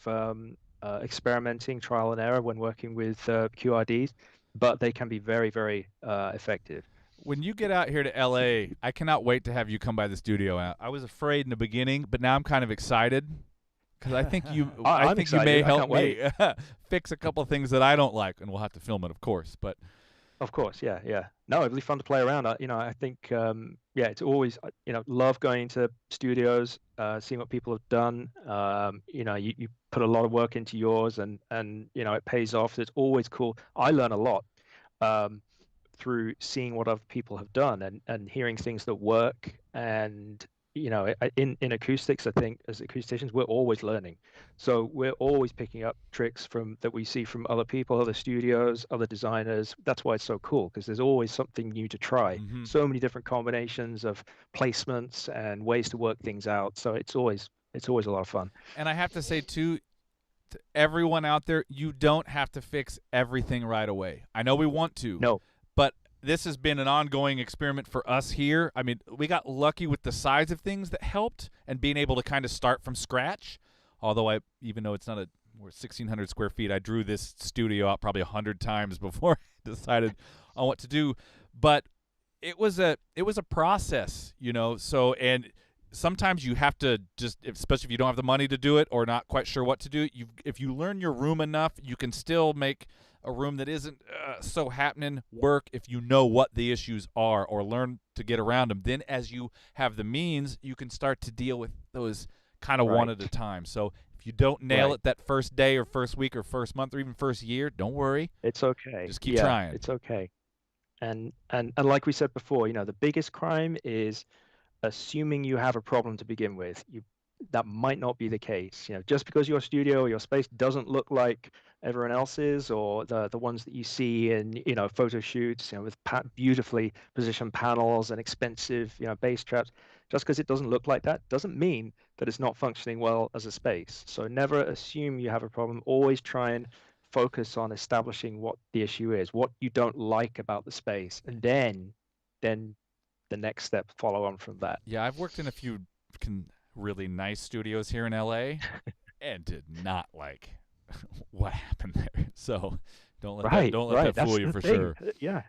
experimenting, trial and error when working with QRDs, but they can be very, very effective. When you get out here to LA, I cannot wait to have you come by the studio. I was afraid in the beginning, but now I'm kind of excited because I think I'm you excited. may I help can't me wait. fix a couple of things that I don't like, and we'll have to film it, of course. But Of course, yeah, yeah. No, it'd be fun to play around. I think, yeah, it's always, love going to studios, seeing what people have done. You put a lot of work into yours, and it pays off. It's always cool. I learn a lot um, through seeing what other people have done and hearing things that work. And in acoustics, I think as acousticians, we're always learning. So we're always picking up tricks that we see from other people, other studios, other designers. That's why it's so cool, because there's always something new to try. Mhm. So many different combinations of placements and ways to work things out. So it's always a lot of fun. And I have to say, too, to everyone out there, you don't have to fix everything right away. I know we want to. No. But this has been an ongoing experiment for us here. I mean, we got lucky with the size of things that helped and being able to kind of start from scratch. Although even though we're 1,600 square feet, I drew this studio out probably 100 times before I decided on what to do. But it was a process, So, and sometimes you have to especially if you don't have the money to do it or not quite sure what to do. If you learn your room enough, you can still make a room that isn't so happening work if you know what the issues are or learn to get around them. Then as you have the means, you can start to deal with those kind of one at a time. So if you don't nail it that first day or first week or first month or even first year, don't worry. It's okay. Just keep trying. It's okay. And like we said before, the biggest crime is assuming you have a problem to begin with. That might not be the case. Just because your studio or your space doesn't look like everyone else's or the ones that you see in photo shoots, with beautifully positioned panels and expensive bass traps, just because it doesn't look like that doesn't mean that it's not functioning well as a space. So never assume you have a problem. Always try and focus on establishing what the issue is, what you don't like about the space, and then the next step follow on from that. Yeah, I've worked in a few really nice studios here in LA and did not like what happened there. So don't let that fool you for sure. Yeah.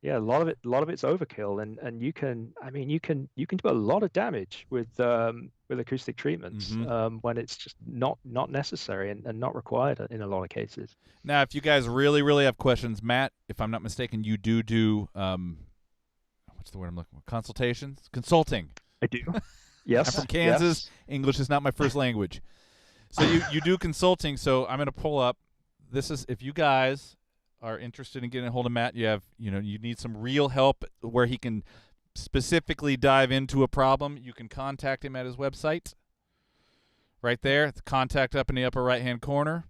A lot of it's overkill, and you can do a lot of damage with acoustic treatments when it's just not necessary and not required in a lot of cases. Now, if you guys really, really have questions, Matt, if I'm not mistaken, you do what's the word I'm looking for? Consulting. I do. Yes. I'm from Kansas. Yes. English is not my first language. So you do consulting. So I'm going to pull up. This is if you guys are interested in getting a hold of Matt, you need some real help where he can specifically dive into a problem. You can contact him at his website. Right there, it's contact up in the upper right-hand corner.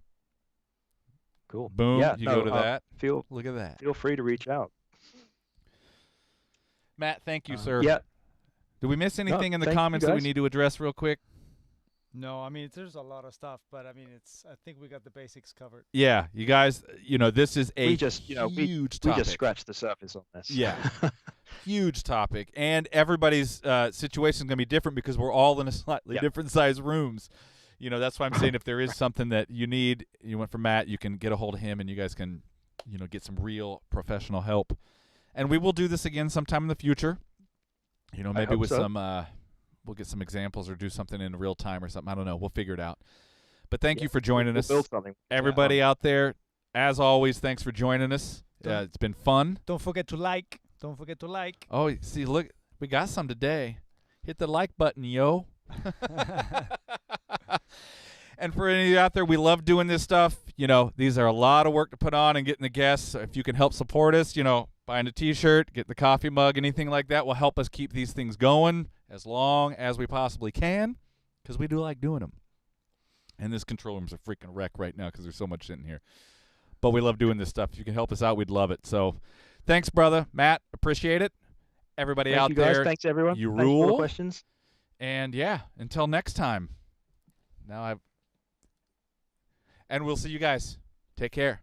Cool. Boom. Yeah, go to that. Look at that. Feel free to reach out. Matt, thank you, sir. Yeah. Did we miss anything in the comments that we need to address real quick? No, I mean, there's a lot of stuff, but I mean, I think we got the basics covered. Yeah, you guys, this is a huge topic. We just scratched the surface on this. Yeah. Huge topic. And everybody's situation is going to be different because we're all in a slightly different size rooms. That's why I'm saying if there is something that you need, you went for Matt, you can get a hold of him and you guys can, get some real professional help. And we will do this again sometime in the future. Maybe with some we'll get some examples or do something in real time or something. I don't know. We'll figure it out. But thank you for joining us. Build something. Everybody out there, as always, thanks for joining us. It's been fun. Don't forget to like. Oh, see, look, we got some today. Hit the like button, yo. And for any of you out there, we love doing this stuff. These are a lot of work to put on and getting the guests. If you can help support us, buying a T-shirt, getting the coffee mug, anything like that will help us keep these things going as long as we possibly can because we do like doing them. And this control room's a freaking wreck right now because there's so much in here. But we love doing this stuff. If you can help us out, we'd love it. So thanks, brother. Matt, appreciate it. Everybody out there, thanks, everyone. You Thanks rule. for all the questions. And, until next time. Now I've. And we'll see you guys. Take care.